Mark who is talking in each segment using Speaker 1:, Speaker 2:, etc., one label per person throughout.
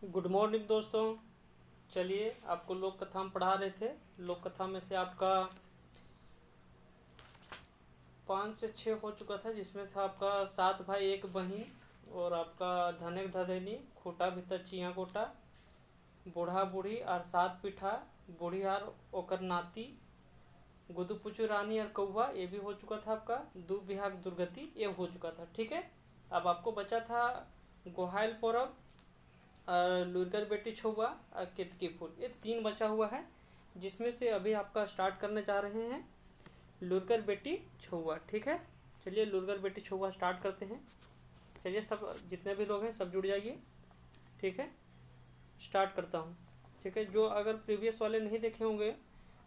Speaker 1: Good morning दोस्तों। चलिए आपको लोक कथा हम पढ़ा रहे थे। लोक कथा में से आपका 5 से 6 हो चुका था, जिसमें था आपका 7 भाई 1 बहन और आपका धनक धधैनी, खोटा भीतर चिया कोटा, बूढ़ा बूढ़ी और 7 पीठा, बूढ़ी और ओकर नाती, गुदु पुचु रानी और कौवा, ये भी हो चुका था आपका। दू बिहाग दुर्गति ये हो चुका था। ठीक है, अब आपको बचा था गोहाइल पौरव और लुरगर बेटी छुआ और केतकी फूल, ये 3 बचा हुआ है, जिसमें से अभी आपका स्टार्ट करने जा रहे हैं लुरगर बेटी छुआ। ठीक है, चलिए लुरगर बेटी छुआ स्टार्ट करते हैं। चलिए सब जितने भी लोग हैं सब जुड़ जाइए। ठीक है, स्टार्ट करता हूँ। ठीक है, जो अगर प्रीवियस वाले नहीं देखे होंगे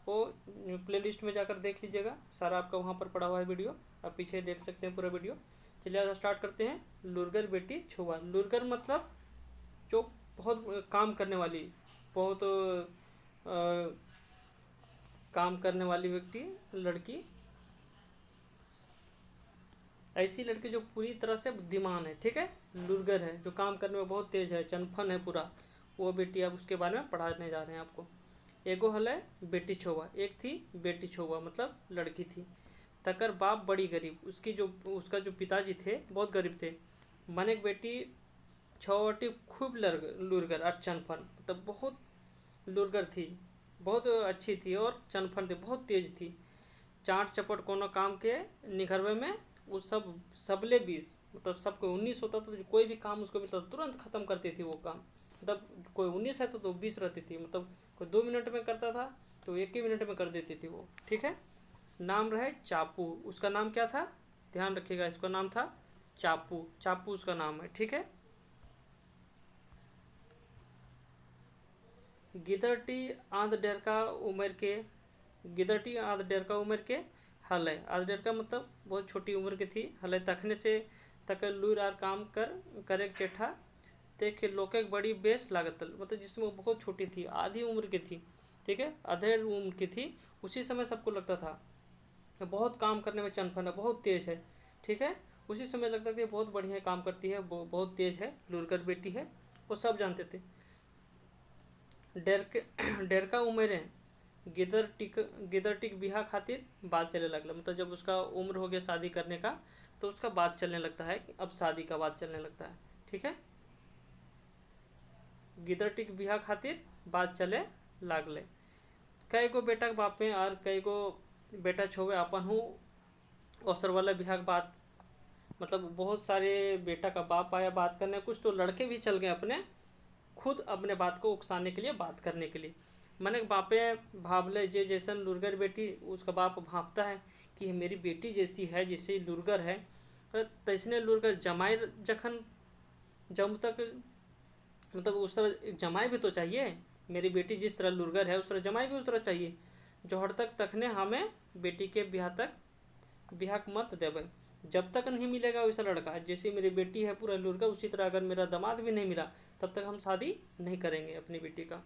Speaker 1: वो प्लेलिस्ट में जाकर देख लीजिएगा, सारा आपका वहाँ पर पड़ा हुआ है वीडियो, आप पीछे देख सकते हैं पूरा वीडियो। चलिए आज स्टार्ट करते हैं। लुरगर बेटी छुआ। लुरगर मतलब जो बहुत काम करने वाली, बहुत काम करने वाली व्यक्ति, लड़की, ऐसी लड़की जो पूरी तरह से बुद्धिमान है। ठीक है, लुरगर है, जो काम करने में बहुत तेज है, चनफन है पूरा, वो बेटी अब उसके बारे में पढ़ाने जा रहे हैं आपको। एगो हल है बेटी छुआ, एक थी बेटी छुआ मतलब लड़की थी। तकर बाप बड़ी गरीब, उसका जो पिताजी थे बहुत गरीब थे। मने बेटी छवटी खूब लुरगर और चनफन, मतलब बहुत लुरगर थी, बहुत अच्छी थी और चनफन थी, बहुत तेज थी। चाट चपट कोनो काम के निखरवे में वो सब सबले 20, मतलब सबको 19 होता था, तो कोई भी काम उसको मिलता तुरंत ख़त्म करती थी वो काम। मतलब कोई 19 है तो 20 रहती थी, मतलब कोई 2 मिनट में करता था तो 1 ही मिनट में कर देती थी वो। ठीक है, नाम रहे चापू। उसका नाम क्या था, ध्यान रखिएगा, इसका नाम था चापू। चापू उसका नाम है। ठीक है, गिदरटी आंध डेरका उम्र के, गिदरटी आंध डेरका उम्र के हल है। आंध डेरका मतलब बहुत छोटी उम्र की थी। हल है तखने से तक लूर आर काम करे चेठा देख लोके बड़ी बेस लागत, मतलब जिसमें वो बहुत छोटी थी, आधी उम्र की थी। ठीक है, आधे उम्र की थी, उसी समय सबको लगता था कि बहुत काम करने में चनफन है, बहुत तेज है। ठीक है, उसी समय लगता था कि बहुत बढ़िया काम करती है, बहुत तेज है, लुरगर बेटी है, वो सब जानते थे। डेरका उम्र गिदर टिक बिहा खातिर बात चलने लगला, मतलब जब उसका उम्र हो गया शादी करने का तो उसका बात चलने लगता है कि अब शादी का बात चलने लगता है। ठीक है, गिदर टिक बिहा खातिर बात चले लागले। कई गो बेटा के बापे और कई गो बेटा छोवे अपन हूँ अवसर वाला बिहा के बात, मतलब बहुत सारे बेटा का बाप आया बात करने, कुछ तो लड़के भी चल गए अपने खुद अपने बात को उकसाने के लिए, बात करने के लिए। मैंने बापे भावले जे जैसन लुरगर बेटी, उसका बाप भापता है कि मेरी बेटी जैसी है, जैसे लुरगर है, तैसने लुरगर जमाई जखन जम तक, मतलब उस तरह जमाई भी तो चाहिए। मेरी बेटी जिस तरह लुरगर है उस तरह जमाई भी उस तरह चाहिए। जोहर तक तखने हमें बेटी के ब्याह मत देवे, जब तक नहीं मिलेगा वैसा लड़का, जैसे मेरी बेटी है पूरा लुरगा, उसी तरह अगर मेरा दामाद भी नहीं मिला तब तक हम शादी नहीं करेंगे अपनी बेटी का।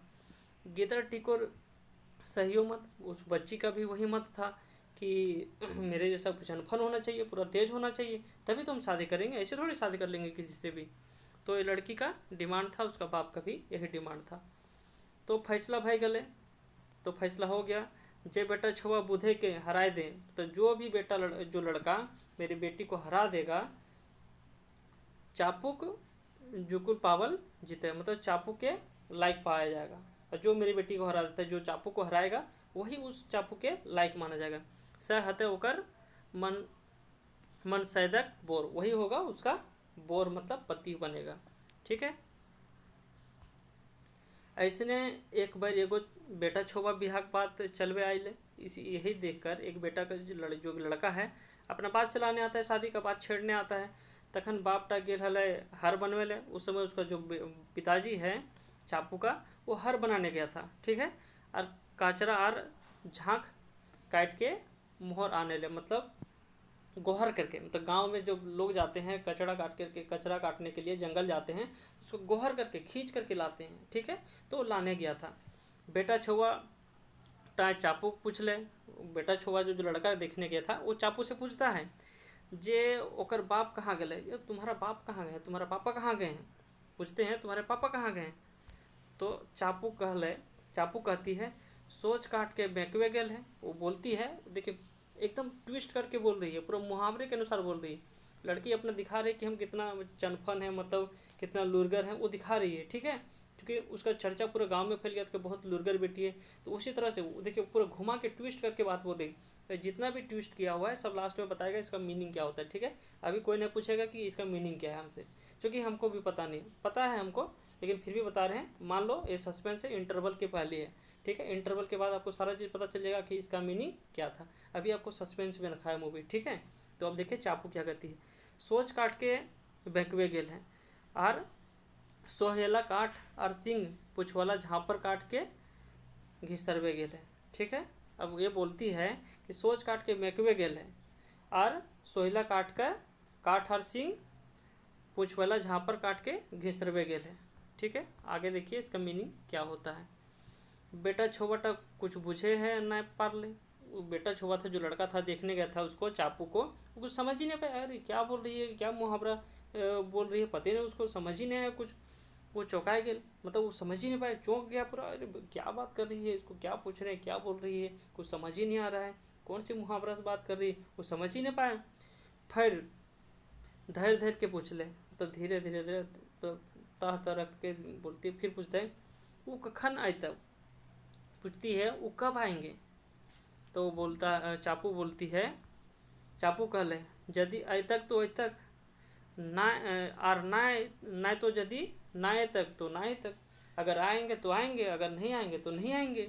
Speaker 1: गेदर टिकोर सही मत, उस बच्ची का भी वही मत था कि मेरे जैसा जनफन होना चाहिए, पूरा तेज होना चाहिए, तभी तो हम शादी करेंगे, ऐसे थोड़ी शादी कर लेंगे किसी से भी। तो ये लड़की का डिमांड था, उसका बाप का भी यही डिमांड था। तो फैसला भाई गले, तो फैसला हो गया, जे बेटा छुआ बुधे के हराए दे, तो जो भी बेटा जो लड़का मेरी बेटी को हरा देगा, चापुक जुकुल पावल जीते, मतलब चापू के लायक पाया जाएगा। और जो मेरी बेटी को हरा देता है, जो चापू को हराएगा वही उस चापू के लायक माना जाएगा। सह हते होकर मन मन सैदक बोर, वही होगा उसका बोर, मतलब पति बनेगा। ठीक है, ऐसने एक बार एगो बेटा छोबा बिहार के बात चलवे आइले। इसी यही देखकर एक बेटा का जो लड़का है अपना बात चलाने आता है, शादी का बात छेड़ने आता है। तखन बाप टा गेल हल हर बनवे ले। उस समय उसका जो पिताजी है चापू का, वो हर बनाने गया था। ठीक है, और काचरा और झाँक काट के मोहर आने ले, मतलब गोहर करके, मतलब गांव में जो लोग जाते हैं कचरा काट करके, कचरा काटने के लिए जंगल जाते हैं, उसको गोहर करके खींच करके लाते हैं। ठीक है, तो लाने गया था। बेटा छुआ टाए चापू पूछ ले, बेटा छुआ जो लड़का देखने गया था वो चापू से पूछता है जे ओकर बाप कहाँ गए, ये तुम्हारा बाप कहाँ गए, तुम्हारा पापा कहाँ गए हैं, पूछते हैं तुम्हारे पापा कहाँ गए हैं। तो चापू कहती है सोच काट के बेंकवे गेल है। वो बोलती है, देखिए एकदम ट्विस्ट करके बोल रही है, पूरा मुहावरे के अनुसार बोल रही है। लड़की अपना दिखा रही है कि हम कितना चनफन है, मतलब कितना लुरगर है, वो दिखा रही है, ठीक है। क्योंकि उसका चर्चा पूरे गांव में फैल गया था कि बहुत लुरगर बेटी है। तो उसी तरह से देखिए पूरा घुमा के ट्विस्ट करके बात बोल रही है। जितना भी ट्विस्ट किया हुआ है सब लास्ट में बताएगा इसका मीनिंग क्या होता है, ठीक है। अभी कोई नहीं पूछेगा कि इसका मीनिंग क्या है हमसे, क्योंकि हमको भी पता नहीं, पता है हमको, लेकिन फिर भी बता रहे हैं। मान लो ये सस्पेंस है, इंटरवल के पहले है, ठीक है। इंटरवल के बाद आपको सारा चीज़ पता चल जाएगा कि इसका मीनिंग क्या था। अभी आपको सस्पेंस में रखा है मूवी, ठीक है। तो अब देखिए चापू क्या कहती है। सोच काट के बेंकवे गेल है और सोहेला काट और सिंह पुछवाला झाँपर काट के घिसरवे गेल है, ठीक है। अब ये बोलती है कि सोच काट के बेंकवे गेल है और सोहेला काट और सिंह पुछवाला झाँपर काट के घिसरवे गेल है, ठीक है। आगे देखिए इसका मीनिंग क्या होता है। बेटा छोबटा कुछ बुझे है न पारले। वो बेटा छोबा था, जो लड़का था देखने गया था उसको, चापू को, वो कुछ समझ ही नहीं पाया। अरे क्या बोल रही है, क्या मुहावरा बोल रही है, पता नहीं, उसको समझ ही नहीं आया कुछ। वो चौंकाए गए, मतलब वो समझ ही नहीं पाया, चौंक गया पूरा। अरे क्या बात कर रही है, इसको क्या पूछ रहे हैं, क्या बोल रही है, कुछ समझ ही नहीं आ रहा है, कौन सी मुहावरा से बात कर रही है, वो समझ ही नहीं पाया। फिर धैर्य के पूछ ले, तो धीरे धीरे तो तह तह रख के बोलती है। फिर पूछता है वो कखन आए, तब पूछती है वो कब आएंगे। तो चापू बोलती है, चापू कहले यदि आए तक तो आए तक ना, और ना तो यदि ना आए तक तो ना आए तक। अगर आएंगे तो आएंगे, अगर नहीं आएंगे तो नहीं आएंगे,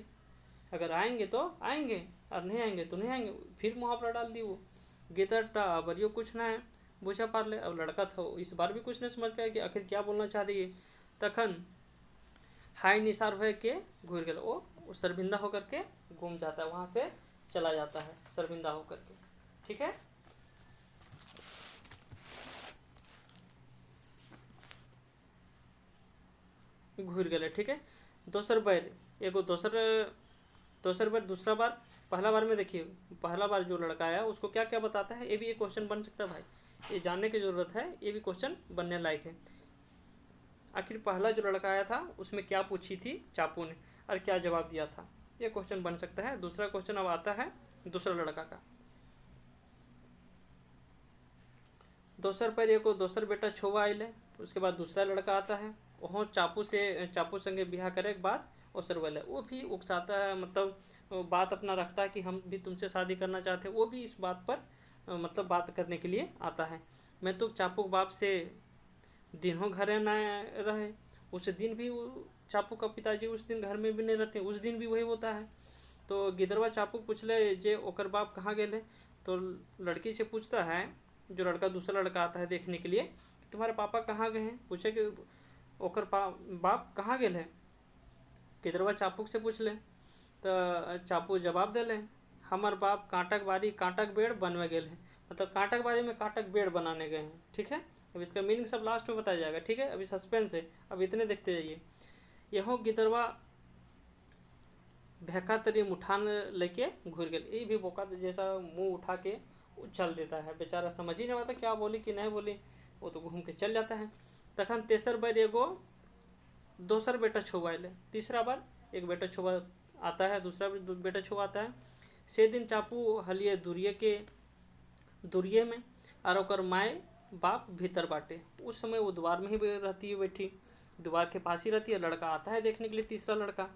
Speaker 1: अगर आएंगे तो आएंगे और नहीं आएंगे तो नहीं आएंगे। फिर मुहावरा डाल दी वो। गितरटा अबरियो कुछ ना है बुझा पार ले। अब लड़का था इस बार भी कुछ नहीं समझ पाया कि आखिर क्या बोलना चाह रही है। तखन हाई निसार भय के घूर गया, वो शर्मिंदा होकर के घूम जाता है, वहाँ से चला जाता है शर्मिंदा होकर के, ठीक है। घूर गए, ठीक है। दोसर बार एगो दोसर बार दूसरा बार, पहला बार में देखिए, पहला बार जो लड़का आया उसको क्या क्या बताता है, ये भी एक क्वेश्चन बन सकता है भाई, ये जानने की ज़रूरत है, ये भी क्वेश्चन बनने लायक है। आखिर पहला जो लड़का आया था उसमें क्या पूछी थी चापू ने और क्या जवाब दिया था, ये क्वेश्चन बन सकता है। दूसरा क्वेश्चन अब आता है दूसरा लड़का का। दोसर पर एगो दोसर बेटा छोवा आइले, उसके बाद दूसरा लड़का आता है, वहाँ चापू संगे बिहा करे के बाद ओसर वाले वो भी उकसाता है, मतलब बात अपना रखता है कि हम भी तुमसे शादी करना चाहते हैं। वो भी इस बात पर मतलब बात करने के लिए आता है। मैं तो चापू के बाप से दिनों घर न रहे, उस दिन भी चापू का पिताजी उस दिन घर में भी नहीं रहते, उस दिन भी वही होता है। तो गिदरवा चापू पूछले जे ओकर बाप कहाँ गए। तो लड़की से पूछता है, जो लड़का दूसरा लड़का आता है देखने के लिए, कि तुम्हारे पापा कहाँ गए हैं, पूछे कि ओकर बाप कहाँ गए हैं। गिदरवा चापू से पूछ ले, तो चापू जवाब दिले, हमार बाप कांटक बारी कांटक बेड़ बनवे गए हैं, मतलब कांटक बारी में कांटक बेड़ बनाने गए हैं, ठीक है। अब इसका मीनिंग सब लास्ट में बताया जाएगा, ठीक है। अभी सस्पेंस है, अब इतने देखते जाइए। यहों गिदरवा भैका तरी मुठान लेके घूर गए, ये भी बोका जैसा मुंह उठा के उछल देता है, बेचारा समझ ही नहीं आता क्या बोली कि नहीं बोली, वो तो घूम के चल जाता है। तखन तेसर बार एगो दोसर बेटा छुआ ले, तीसरा बार एक बेटा छुआ आता है, दूसरा बेटा छुआ आता है। से दिन चापू हलिए दुरिये में और ओकर माए बाप भीतर बाटे। उस समय वो द्वार में ही रहती है, बैठी द्वार के पास ही रहती है। लड़का आता है देखने के लिए, तीसरा लड़का,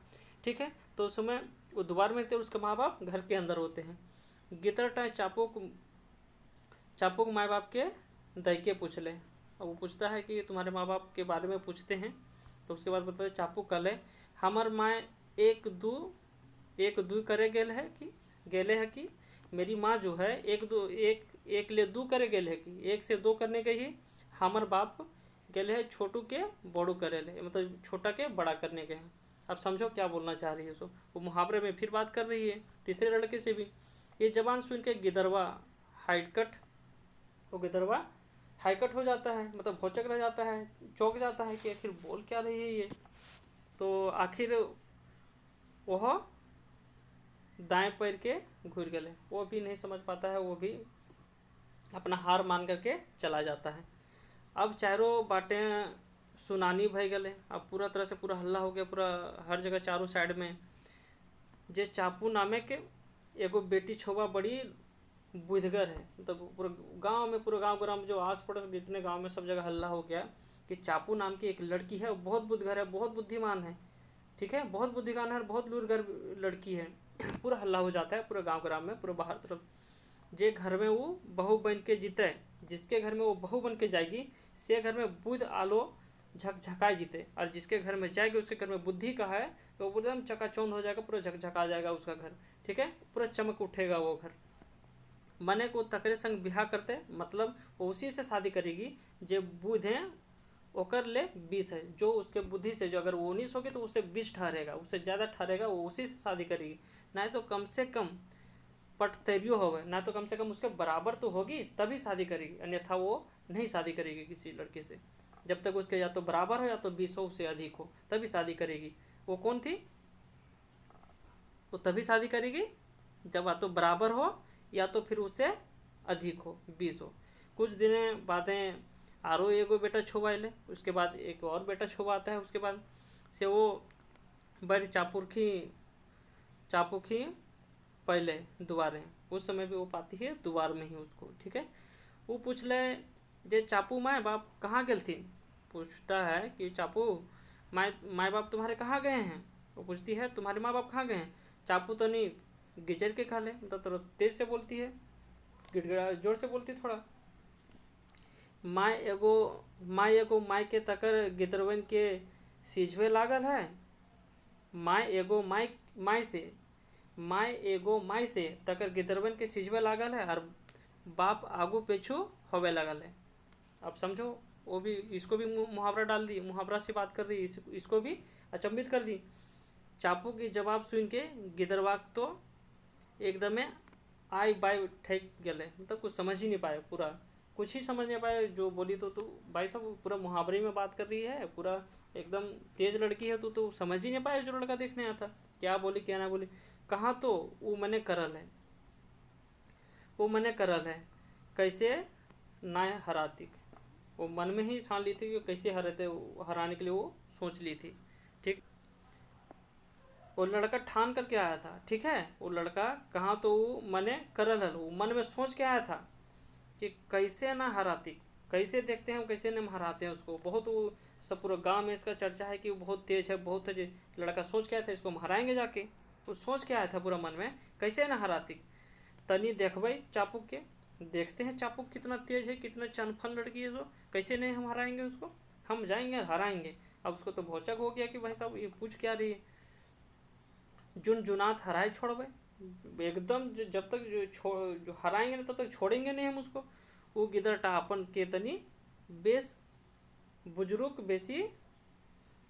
Speaker 1: ठीक है। तो उस समय वो द्वार में रहते हैं, उसके माँ बाप घर के अंदर होते हैं। गितरटा चापू के माँ बाप के दैके पूछ ले। अब वो पूछता है कि तुम्हारे माँ बाप के बारे में पूछते हैं। तो उसके बाद बताते चापू कले हमार माँ एक दू करे गेले है कि मेरी माँ जो है एक ले दू करे गेल है कि एक से दो करने गई ही। हमार बाप गेले है छोटू के बड़ू करे ले, मतलब छोटा के बड़ा करने गए हैं। अब समझो क्या बोलना चाह रही है। सो वो मुहावरे में फिर बात कर रही है तीसरे लड़के से भी। ये जबान सुन के गिदरवा हाईकट हो जाता है, मतलब भौचक रह जाता है, चौंक जाता है कि आखिर बोल क्या रही है ये। तो आखिर वह दाएं पैर के घूर गए, वो भी नहीं समझ पाता है, वो भी अपना हार मान करके चला जाता है। अब चारों बाटें सुनानी भय गले। अब पूरा तरह से पूरा हल्ला हो गया, पूरा हर जगह चारों साइड में। जे चापू नामे के एगो बेटी छोबा बड़ी बुधगर है। मतलब पूरा गांव में, पूरा गांव ग्राम जो आस पड़ोस जितने गांव में सब जगह हल्ला हो गया कि चापू नाम की एक लड़की है, बहुत बुधगर है, बहुत बुद्धिमान है, ठीक है, बहुत बुद्धिमान है, बहुत लूरगर लड़की है। पूरा हल्ला हो जाता है पूरे गांव ग्राम में, पूरा बाहर तरफ। जे घर में वो बहू बन के जीते, जिसके घर में वो बहू बन के जाएगी, से घर में बुध आलो झकझकाए जीते। और जिसके घर में जाएगी उसके घर में बुद्धि का है तो वो एकदम चकाचौंध हो जाएगा, पूरा झकझका जाएगा उसका घर, ठीक है, पूरा चमक उठेगा वो घर। मने को तकरे संग बिहा करते, मतलब वो उसी से शादी करेगी जे बुध है ओकर ले 20 है, जो उसके बुद्धि से, जो अगर वो 19 होगी तो उससे 20 ठहरेगा, उससे ज़्यादा ठहरेगा, वो उसी से शादी करेगी। नहीं तो कम से कम पटतेरियो होवे, ना तो कम से कम उसके बराबर तो होगी तभी शादी करेगी, अन्यथा वो नहीं शादी करेगी किसी लड़के से। जब तक उसके या तो बराबर हो या तो 20 हो, उससे अधिक हो, तभी शादी करेगी। वो कौन थी? वो तभी शादी करेगी जब या तो बराबर हो या तो फिर उससे अधिक हो, 20 हो। कुछ दिन बादें आरो एगो बेटा छोबा ले, उसके बाद एक और बेटा छोबा आता है। उसके बाद से वो बड़ी चापू खी पहले दोबारे, उस समय भी वो पाती है दोबार में ही उसको, ठीक है। वो पूछ ले जे चापू माए बाप कहाँ गलथिन, पूछता है कि चापू माए बाप तुम्हारे कहाँ गए हैं। वो पूछती है तुम्हारे माँ बाप कहाँ गए हैं। चापू तो नहीं गिजर के खा ले, मतलब थोड़ा तेज से बोलती है, गिड़गिड़ा जोर से बोलती थोड़ा। माय के तकर गिदरवन के सीझवे लागल है। माय एगो माय से तकर गिदरवन के सीझवे लागल है, और बाप आगू पेछू होवे लगल है। अब समझो, वो भी, इसको भी मुहावरा डाल दी, मुहावरा से बात कर दी, इसको भी अचंभित कर दी। चापू की जवाब सुन के गिदरवाक तो एकदम आई बाई ठेक गए, मतलब कुछ समझ ही नहीं पाए, पूरा कुछ ही समझ नहीं पाए जो बोली। तो भाई साहब पूरा मुहावरे में बात कर रही है, पूरा एकदम तेज लड़की है, तो समझ ही नहीं पाए जो लड़का देखने आया था क्या बोली क्या ना बोली। कहाँ तो वो मने करल है कैसे ना हराती। वो मन में ही ठान ली थी कि कैसे हराने के लिए वो सोच ली थी, ठीक। वो लड़का ठान करके आया था, ठीक है। वो लड़का कहाँ तो वो मने करल है, वो मन में सोच के आया था कि कैसे ना हराती, कैसे देखते हैं हम कैसे ना हराते हैं उसको। बहुत वो सब पूरा गांव में इसका चर्चा है कि वो बहुत तेज है, बहुत तेज। लड़का सोच के आया था इसको हम हराएंगे जाके, वो सोच के आया था पूरा मन में कैसे ना हराती। तनी देखबई चापुक के, देखते हैं चापुक कितना तेज है, कितना चनफन लड़की है, जो कैसे नहीं हम हराएंगे उसको, हम जाएंगे हराएंगे। अब उसको तो भौचक हो गया कि भाई साहब ये पूछ क्या रही है। जुन जुनात हराए छोड़बे, एकदम जब तक जो हराएंगे ना तब तक छोड़ेंगे नहीं हम उसको। वो गिदर टापन के तनी बेस बुजुर्ग बेसी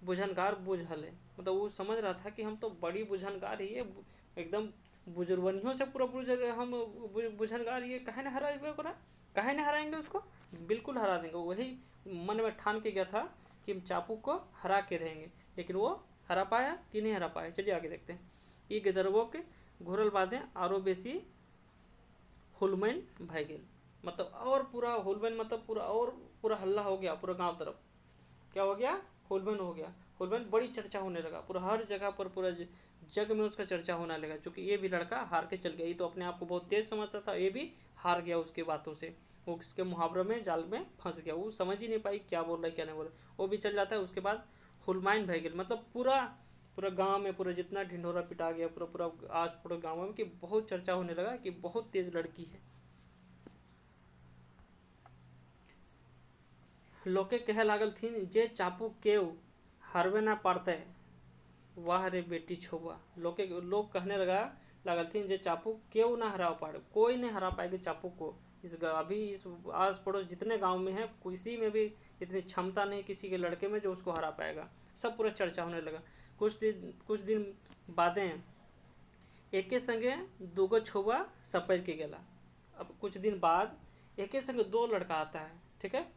Speaker 1: बुझनगार बुझल है, मतलब वो समझ रहा था कि हम तो बड़ी बुझनगार ही है, एकदम बुजुर्गनियों से पूरा हम बुझनगार ये कहे ना हराएंगे ओकरा, कहे ना हराएंगे उसको, बिल्कुल हरा देंगे। वही मन में ठान के गया था कि हम चापू को हरा के रहेंगे, लेकिन वो हरा पाया कि नहीं हरा पाया। चलिए आगे देखते हैं। ये गिदरबो के घुरल बादें आरो बेसी हुलमैन भय गेल, मतलब और पूरा हुलमैन, मतलब पूरा और पूरा हल्ला हो गया पूरा गांव तरफ। क्या हो गया? हुलमैन हो गया। हुलमैन बड़ी चर्चा होने लगा, पूरा हर जगह पर, पूरा जग में उसका चर्चा होने लगा, क्योंकि ये भी लड़का हार के चल गया। ये तो अपने आप को बहुत तेज समझता था, ये भी हार गया उसके बातों से। वो उसके मुहावरों में जाल में फंस गया, वो समझ ही नहीं पाई क्या बोल रहा है क्या नहीं बोल रहा, वो भी चल जाता है। उसके बाद हुलमैन भय गेल, मतलब पूरा पूरा गांव में पूरा जितना ढिंढोरा पिटा गया, पूरा पूरा आस पड़ोस गाँव में कि बहुत चर्चा होने लगा कि बहुत तेज लड़की है। लोके कहे लागल थीन जे चापू केव हारवे ना पारते, वाह रे बेटी छोबा। लोग कहने लागल थीन जे चापू केव ना हरा पाए, कोई नहीं हरा पाएगा चापू को। अभी इस आस पड़ोस जितने गांव में है किसी में भी इतनी क्षमता नहीं किसी के लड़के में जो उसको हरा पाएगा। सब पूरा चर्चा होने लगा। कुछ दिन बादें एके संगे दूगो छोबा सपर के गेला। अब कुछ दिन बाद एके संगे दो लड़का आता है, ठीक है।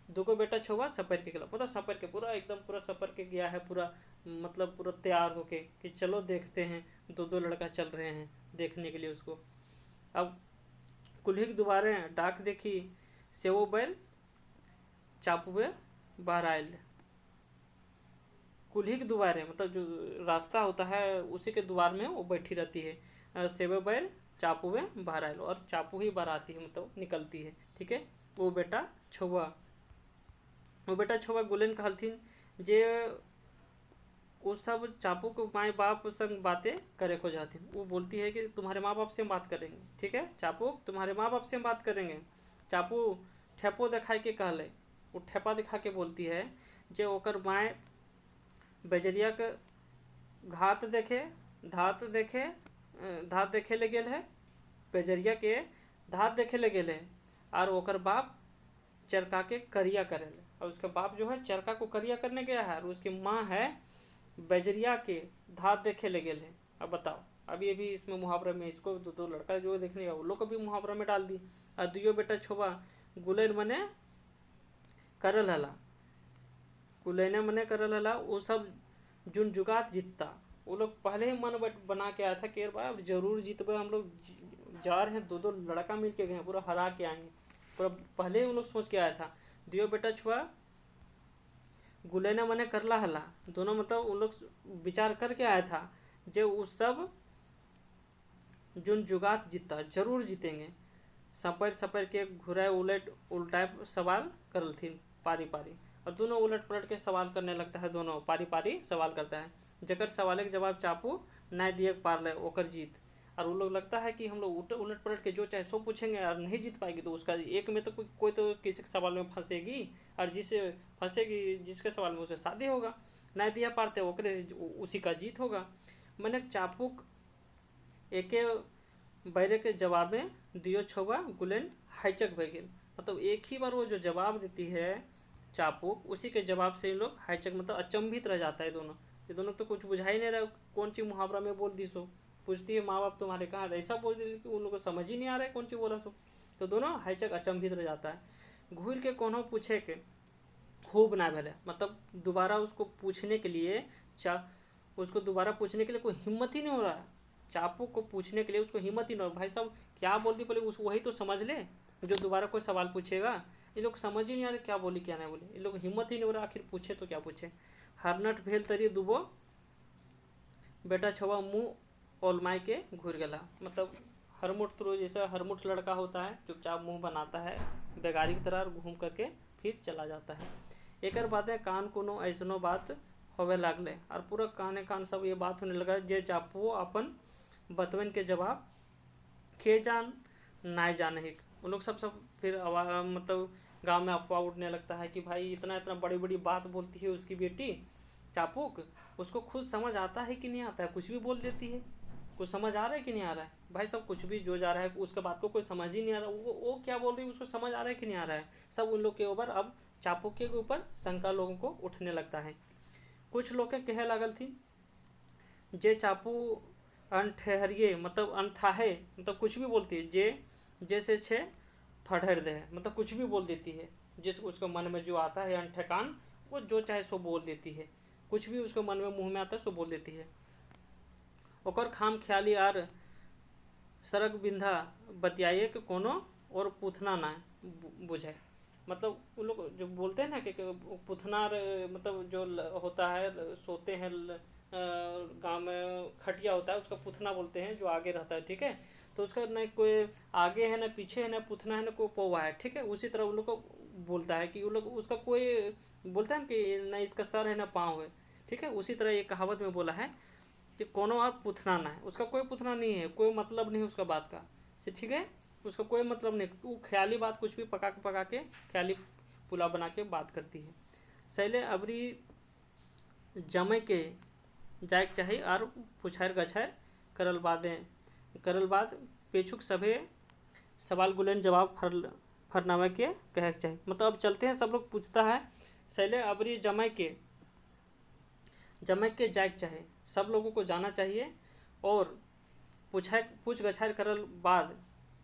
Speaker 1: दूगो बेटा छोबा सपर के गेला, मतलब सपर के पूरा एकदम पूरा सपर के गया है, पूरा मतलब पूरा तैयार होके कि चलो देखते हैं। दो दो लड़का चल रहे हैं देखने के लिए उसको। अब कुल्ही के दोबारे डाक देखी से वो बैल चापुए बाहर आयल, कुल्ही के दुआरे मतलब जो रास्ता होता है उसी के द्वार में वो बैठी रहती है। सेवे बैर चापू में बाहर आयल, और चापू ही बाहर आती है मतलब निकलती है। ठीक है, वो बेटा छुआ गुलेन कहलथिन जे वो सब चापू को माए बाप संग बातें करे को जाती। वो बोलती है कि तुम्हारे माँ बाप से हम बात करेंगे। ठीक है, चापू तुम्हारे माँ बाप से हम बात करेंगे। चापू ठेपो दिखाई के कहले, वो ठेपा दिखा के बोलती है जे ओकर माए बजरिया के घात देखे धात देखे ले गेल है, बजरिया के धात देखे ले गेल है, और ओकर बाप चरखा के करिया करेले। और उसका बाप जो है चरखा को करिया करने गया है, और उसकी माँ है बजरिया के धात देखे ले गेल है। अब बताओ, अभी इसमें मुहावरे में इसको दो लड़का जो देखने का वो लोग को भी मुहावरा में डाल दी। और दुयो बेटा छोबा गुलेन मने करल हला, गुलेने मने करल हला, वो सब जुन जुगात जीतता। वो लोग पहले ही मन बना के आया था कि अब जरूर जीतबे हम लोग, जा रहे हैं, दो लड़का मिल के गए पूरा हरा के आएंगे, पूरा पहले ही उन लोग सोच के आया था। दियो बेटा छुआ गुलेना मने करला हला, दोनों मतलब उन लोग विचार करके आया था जो उस सब जुन जुगात जीतता जरूर जीतेंगे। सपर के घुराए उल्टाए सवाल करलथिन पारी पारी, और दोनों उलट पलट के सवाल करने लगता है, दोनों पारी पारी सवाल करता है। जकर सवाल के जवाब चापू नहीं दिए पार ले ओकर जीत। और वो लोग लगता है कि हम लोग उलट पलट के जो चाहे सो पूछेंगे और नहीं जीत पाएगी तो उसका एक में तो कोई तो किसी के सवाल में फंसेगी, और जिससे फंसेगी जिसके सवाल में उसे शादी होगा, नहीं दिया पारते ओकरे उसी का जीत होगा। मैंने चापुक एके बैरे के जवाब में दियो छौवा गुलेन हाईचक भय गेल। मतलब एक ही बार वो जो जवाब देती है चापुक, उसी के जवाब से इन लोग हाईचक मतलब अचंभित रह जाता है दोनों। ये दोनों तो कुछ बुझा ही नहीं रहा कौन सी मुहावरा में बोल दी सो। पूछती है माँ बाप तुम्हारे कहाँ, ऐसा बोल दी कि उन लोगों को समझ ही नहीं आ रहा है कौन सी बोला सो। तो दोनों हाईचक अचंभित रह जाता है। घूर के कोनो पूछे के खूब ना भले, मतलब दोबारा उसको पूछने के लिए उसको दोबारा पूछने के लिए कोई हिम्मत ही नहीं हो रहा है। चापू को पूछने के लिए उसको हिम्मत ही नहीं हो रहा। भाई साहब क्या बोल दी, पहले उस वही तो समझ ले जो दोबारा कोई सवाल पूछेगा। ये लोग समझ ही नहीं आ रहे क्या बोली क्या नहीं बोली, ये लोग हिम्मत ही नहीं हो रहा आखिर पूछे तो क्या पूछे। हरनट भेल तरी दुबो बेटा छवा मुँह ओलमाई के घूर गला। मतलब हरमुठ तो जैसा हरमुठ लड़का होता है चुपचाप मुँह बनाता है बेगारी की तरह और घूम करके फिर चला जाता है। एकर बातें कान कोनो ऐसनो बात होवे लागले, और पूरा कान सब ये बात होने लगा जे चापू अपन बतवन के जवाब के जान नाय जाने ही। वो लोग सब फिर मतलब गांव में अफवाह उठने लगता है कि भाई इतना बड़ी बड़ी बात बोलती है उसकी बेटी चापुक, उसको खुद समझ आता है कि नहीं आता है, कुछ भी बोल देती है। कुछ समझ आ रहा है कि नहीं आ रहा है भाई, सब कुछ भी जो जा रहा है उसके बात को कोई समझ ही नहीं आ रहा। वो क्या बोल रही है उसको समझ आ रहा है कि नहीं आ रहा है। सब उन लोग के ऊपर अब चापुक के ऊपर शंका लोगों को उठने लगता है। कुछ लोग के कहे लागल थी जे चापू अनठहरिए मतलब अनथाहे, मतलब कुछ भी बोलती है, जे जैसे छे फड़हर दे, मतलब कुछ भी बोल देती है, जिस उसको मन में जो आता है अनठेकान वो जो चाहे सो बोल देती है, कुछ भी उसको मन में मुंह में आता है सो बोल देती है। ओकर खाम ख्याली आर सरक बिंधा बतियाए के कोनो और पूछना ना बुझे। मतलब वो लोग जो बोलते हैं ना कि पुथनार मतलब जो होता है सोते हैं गांव में खटिया होता है उसका पुथना बोलते हैं जो आगे रहता है। ठीक है, तो उसका न कोई आगे है ना पीछे है ना पुथना है ना कोई पौवा है। ठीक है, उसी तरह उन लोग को बोलता है कि वो लोग उसका कोई बोलता है कि ना इसका सर है ना पाँव है। ठीक है, उसी तरह ये कहावत में बोला है कि कोनो और पुथना ना है, उसका कोई पुथना नहीं है, कोई मतलब नहीं उसका बात का से। ठीक है, उसका कोई मतलब नहीं, वो ख्याली बात कुछ भी पका के ख्याली पुलाव बना के बात करती है। सैले अबरी जमे के जाए चाहे और पुछार गछार करल बाद पेछुक सभे सवाल गुलेन जवाब फरनावे के कहे के चाहिए। मतलब अब चलते हैं, सब लोग पूछता है सैले अबरी जमे के जाए चाहे, सब लोगों को जाना चाहिए और पूछ गछार करल बाद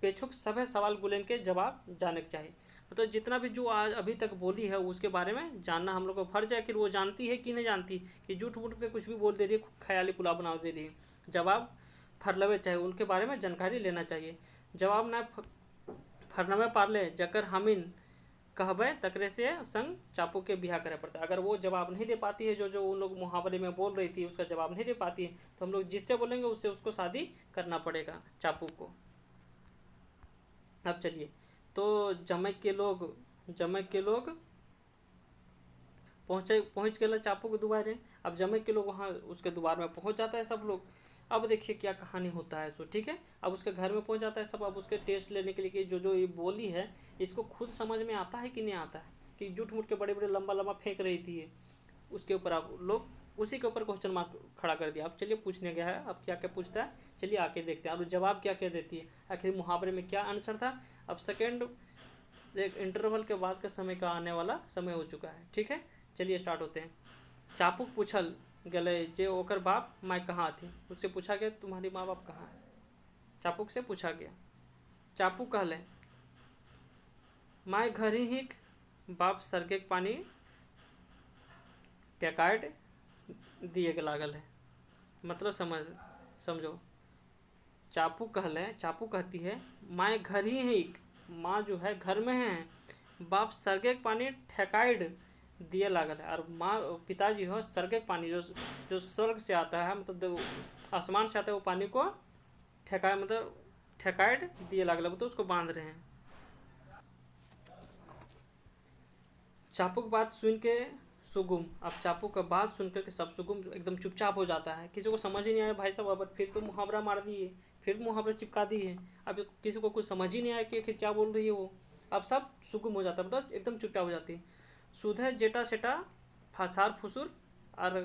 Speaker 1: पेछुक सभे सवाल गुलेन के जवाब जाने के चाहिए। मतलब जितना भी जो आज अभी तक बोली है उसके बारे में जानना हम लोग को फर्ज है कि वो जानती है कि नहीं जानती, कि झूठ मूठ के कुछ भी बोल दे रही है, ख्याली पुलाव बना दे रही है। जवाब फरलवे चाहिए, उनके बारे में जानकारी लेना चाहिए। जवाब न फरनवे पारले जकर हमिन कहबे तकरे से संग चापू के बिहा करे पड़ता है। अगर वो जवाब नहीं दे पाती है, जो जो उन लोग मुहावरे में बोल रही थी उसका जवाब नहीं दे पाती है, तो हम लोग जिससे बोलेंगे उससे उसको शादी करना पड़ेगा चापू को। अब चलिए, तो जमैक के लोग पहुँच गए चापू के दुआरे। अब जमैक के लोग वहाँ उसके द्वार में पहुँच जाता है सब लोग। अब देखिए क्या कहानी होता है सो, ठीक है। अब उसके घर में पहुँच जाता है सब। अब उसके टेस्ट लेने के लिए कि जो ये बोली है इसको खुद समझ में आता है कि नहीं आता है, कि झूठ मूठ के बड़े बड़े लंबा लंबा फेंक रही थी ये, उसके ऊपर आप लोग उसी के ऊपर क्वेश्चन मार्क खड़ा कर दिया। अब चलिए पूछने गया है, अब क्या क्या पूछता है चलिए आके देखते हैं। अब जवाब क्या क्या देती है, आखिर मुहावरे में क्या आंसर था। अब सेकेंड एक इंटरवल के बाद का समय का आने वाला समय हो चुका है, ठीक है। चलिए स्टार्ट होते हैं। चापुक पूछल गले जे ओकर बाप माँ कहाँ थी। उससे पूछा गया तुम्हारी माँ बाप कहाँ है, चापुक से पूछा गया। चापुक कहले माँ घर ही बाप सरगे के पानी टेकाट दिए के लागल है। मतलब समझो, चापू कहती है माँ घर ही, माँ जो है घर में है, बाप सरगे के पानी ठेकाइड दिए लागल है। और माँ पिताजी हो सरगे के पानी जो स्वर्ग से आता है, मतलब आसमान से आता है, वो पानी को ठेकाइड दिए लागल है, मतलब उसको बांध रहे हैं। चापू की बात सुन के सुगुम, अब चापू का बात सुनकर के सब सुगुम एकदम चुपचाप हो जाता है। किसी को समझ ही नहीं आया भाई साहब, अब फिर तो मुहावरा मार दिए, फिर मुहावरा चिपका दिए। अब किसी को कुछ समझ ही नहीं आया कि आखिर क्या बोल रही है वो। अब सब सुगुम हो जाता है, मतलब एकदम चुपचाप हो जाती है। सुधे जेटा सेटा फसार फुसुर और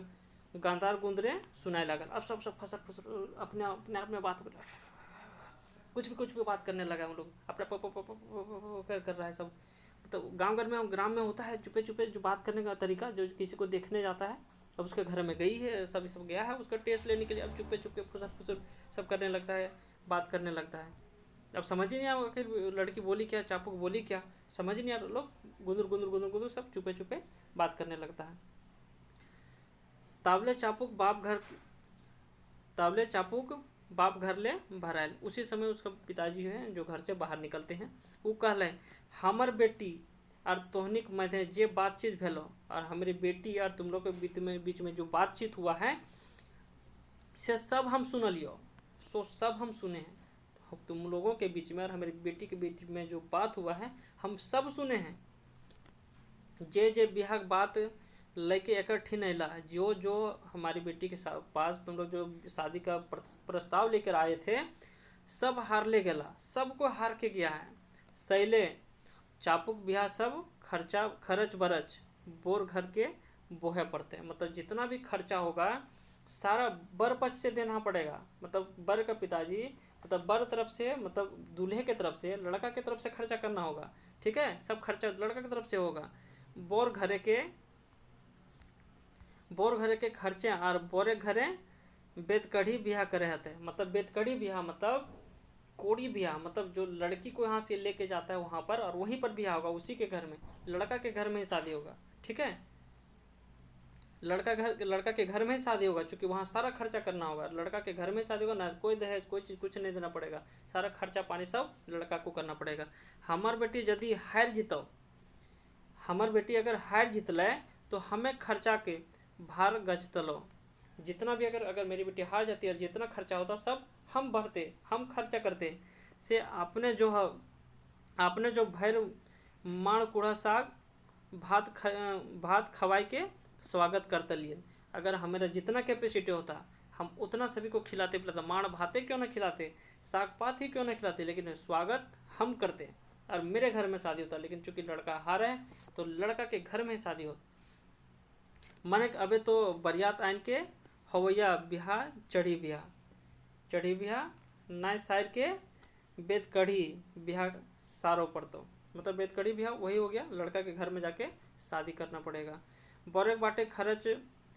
Speaker 1: गांधार गुंदरे सुनाए लागल। अब सब फसर फुसुर अपने आप में बात कुछ भी बात करने लगा। हम लोग अपना कर रहा है सब। तो ग्राम में होता है चुपे चुपे जो बात करने का तरीका, जो किसी को देखने जाता है। अब उसके घर में गई है, सब गया है उसका टेस्ट लेने के लिए। अब चुपे चुपे फुसर फुसर सब करने लगता है, बात करने लगता है। अब समझ ही नहीं आया आखिर लड़की बोली क्या, चापू बोली क्या, समझ ही नहीं आ रहा। लोग गुदुर गुदुर गुदुर गुदुर सब चुपे चुपे बात करने लगता है। तावले चापुक बाप घर ले भरायल। उसी समय उसका पिताजी हैं जो घर से बाहर निकलते हैं। वो कहले हमर बेटी और तोहनिक मध्य जे बातचीत भेलो, और हमारी बेटी और तुम लोग के बीच में जो बातचीत हुआ है से सब हम सुनलियो। सब हम सुने हैं। तुम लोगों के बीच में और हमारी बेटी के बीच में जो बात हुआ है हम सब सुने हैं। जे बिहार बात लेके इकट्ठी नहीं ला, जो हमारी बेटी के पास तुम लोग जो शादी का प्रस्ताव लेकर आए थे सब हार ले गया, सबको हार के गया है। सैले चापुक बिहा सब खर्च बरच बोर घर के बोहे पड़ते हैं। मतलब जितना भी खर्चा होगा सारा बर पक्ष से देना पड़ेगा। मतलब बर का पिताजी, मतलब बर तरफ से, मतलब दूल्हे के तरफ से, लड़का के तरफ से खर्चा करना होगा, ठीक है। सब खर्चा लड़का की तरफ से होगा। बोर घरे के खर्चे और बोरे घरे बेतकड़ी बिहा करे हते। मतलब बेतकड़ी बिहा मतलब कोड़ी बिहा, मतलब जो लड़की को यहाँ से लेके जाता है वहाँ पर, और वहीं पर बिहा होगा, उसी के घर में, लड़का के घर में ही शादी होगा, ठीक है। लड़का के घर में ही शादी होगा, क्योंकि वहाँ सारा खर्चा करना होगा। लड़का के घर में शादी होगा ना, कोई दहेज कोई चीज़ कुछ नहीं देना पड़ेगा, सारा खर्चा पानी सब लड़का को करना पड़ेगा। हमार बेटी यदि हार जीतो, हमार बेटी अगर हार जीतले तो हमें खर्चा के भार गजतलो। जितना भी अगर मेरी बेटी हार जाती है और जितना खर्चा होता सब हम भरते, हम खर्चा करते से आपने जो भैर माण कुड़ा साग भात खवाई के स्वागत करते लिए। अगर हमारा जितना कैपेसिटी होता हम उतना सभी को खिलाते पिलाते, माण भाते क्यों ना खिलाते, साग पात ही क्यों ना खिलाते, लेकिन स्वागत हम करते। और मेरे घर में शादी होता, लेकिन चूंकि लड़का हार है तो लड़का के घर में शादी हो। माने अबे तो बरियात आन के हवैया बिहा चढ़ी बिहा नाय सार के बेत कढ़ी बिहा सारो पड़तो। मतलब बेत कढ़ी बिहा वही हो गया, लड़का के घर में जाके शादी करना पड़ेगा। बड़े बाटे खर्च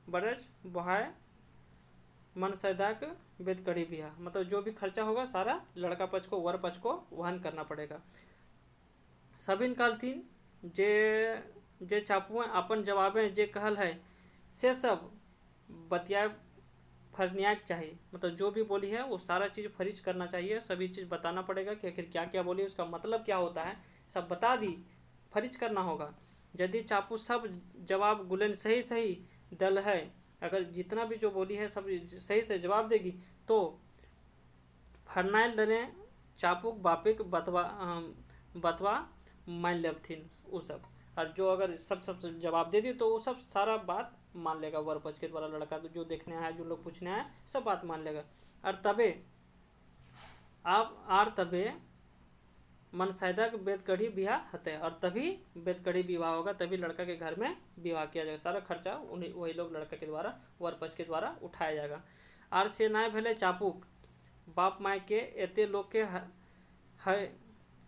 Speaker 1: बरच बहाय मन सैदाक बेत कढ़ी बिहा, मतलब जो भी खर्चा होगा सारा लड़का पक्ष को, वर पक्ष को वहन करना पड़ेगा। सबिन कालतीन जे चापुआ अपन जवाबें जे कहल है से सब बतियाए फरनियाक चाहिए। मतलब जो भी बोली है वो सारा चीज़ फरिज करना चाहिए, सभी चीज़ बताना पड़ेगा कि आखिर क्या क्या बोली, उसका मतलब क्या होता है सब बता दी। फरिज करना होगा। यदि चापू सब जवाब गुलेन सही सही दल है, अगर जितना भी जो बोली है सब सही से जवाब देगी तो फरनाइल दने चापूक बापिक बतवा मान लेथिन वो सब। और जो अगर सब जवाब दे दी तो वो सब सारा बात मान लेगा, वर पक्ष के द्वारा लड़का तो जो देखने आया, जो लोग पूछने आए, सब बात मान लेगा। और तबे आप आर तबे मनसायदा बेदकड़ी ब्याह हते, और तभी बेदकड़ी विवाह होगा, तभी लड़का के घर में विवाह किया जाएगा। सारा खर्चा उन्हीं वही लोग लड़का के द्वारा, वर पक्ष के द्वारा उठाया जाएगा। आर से नाय भले चापूक बाप माय के एते लोग के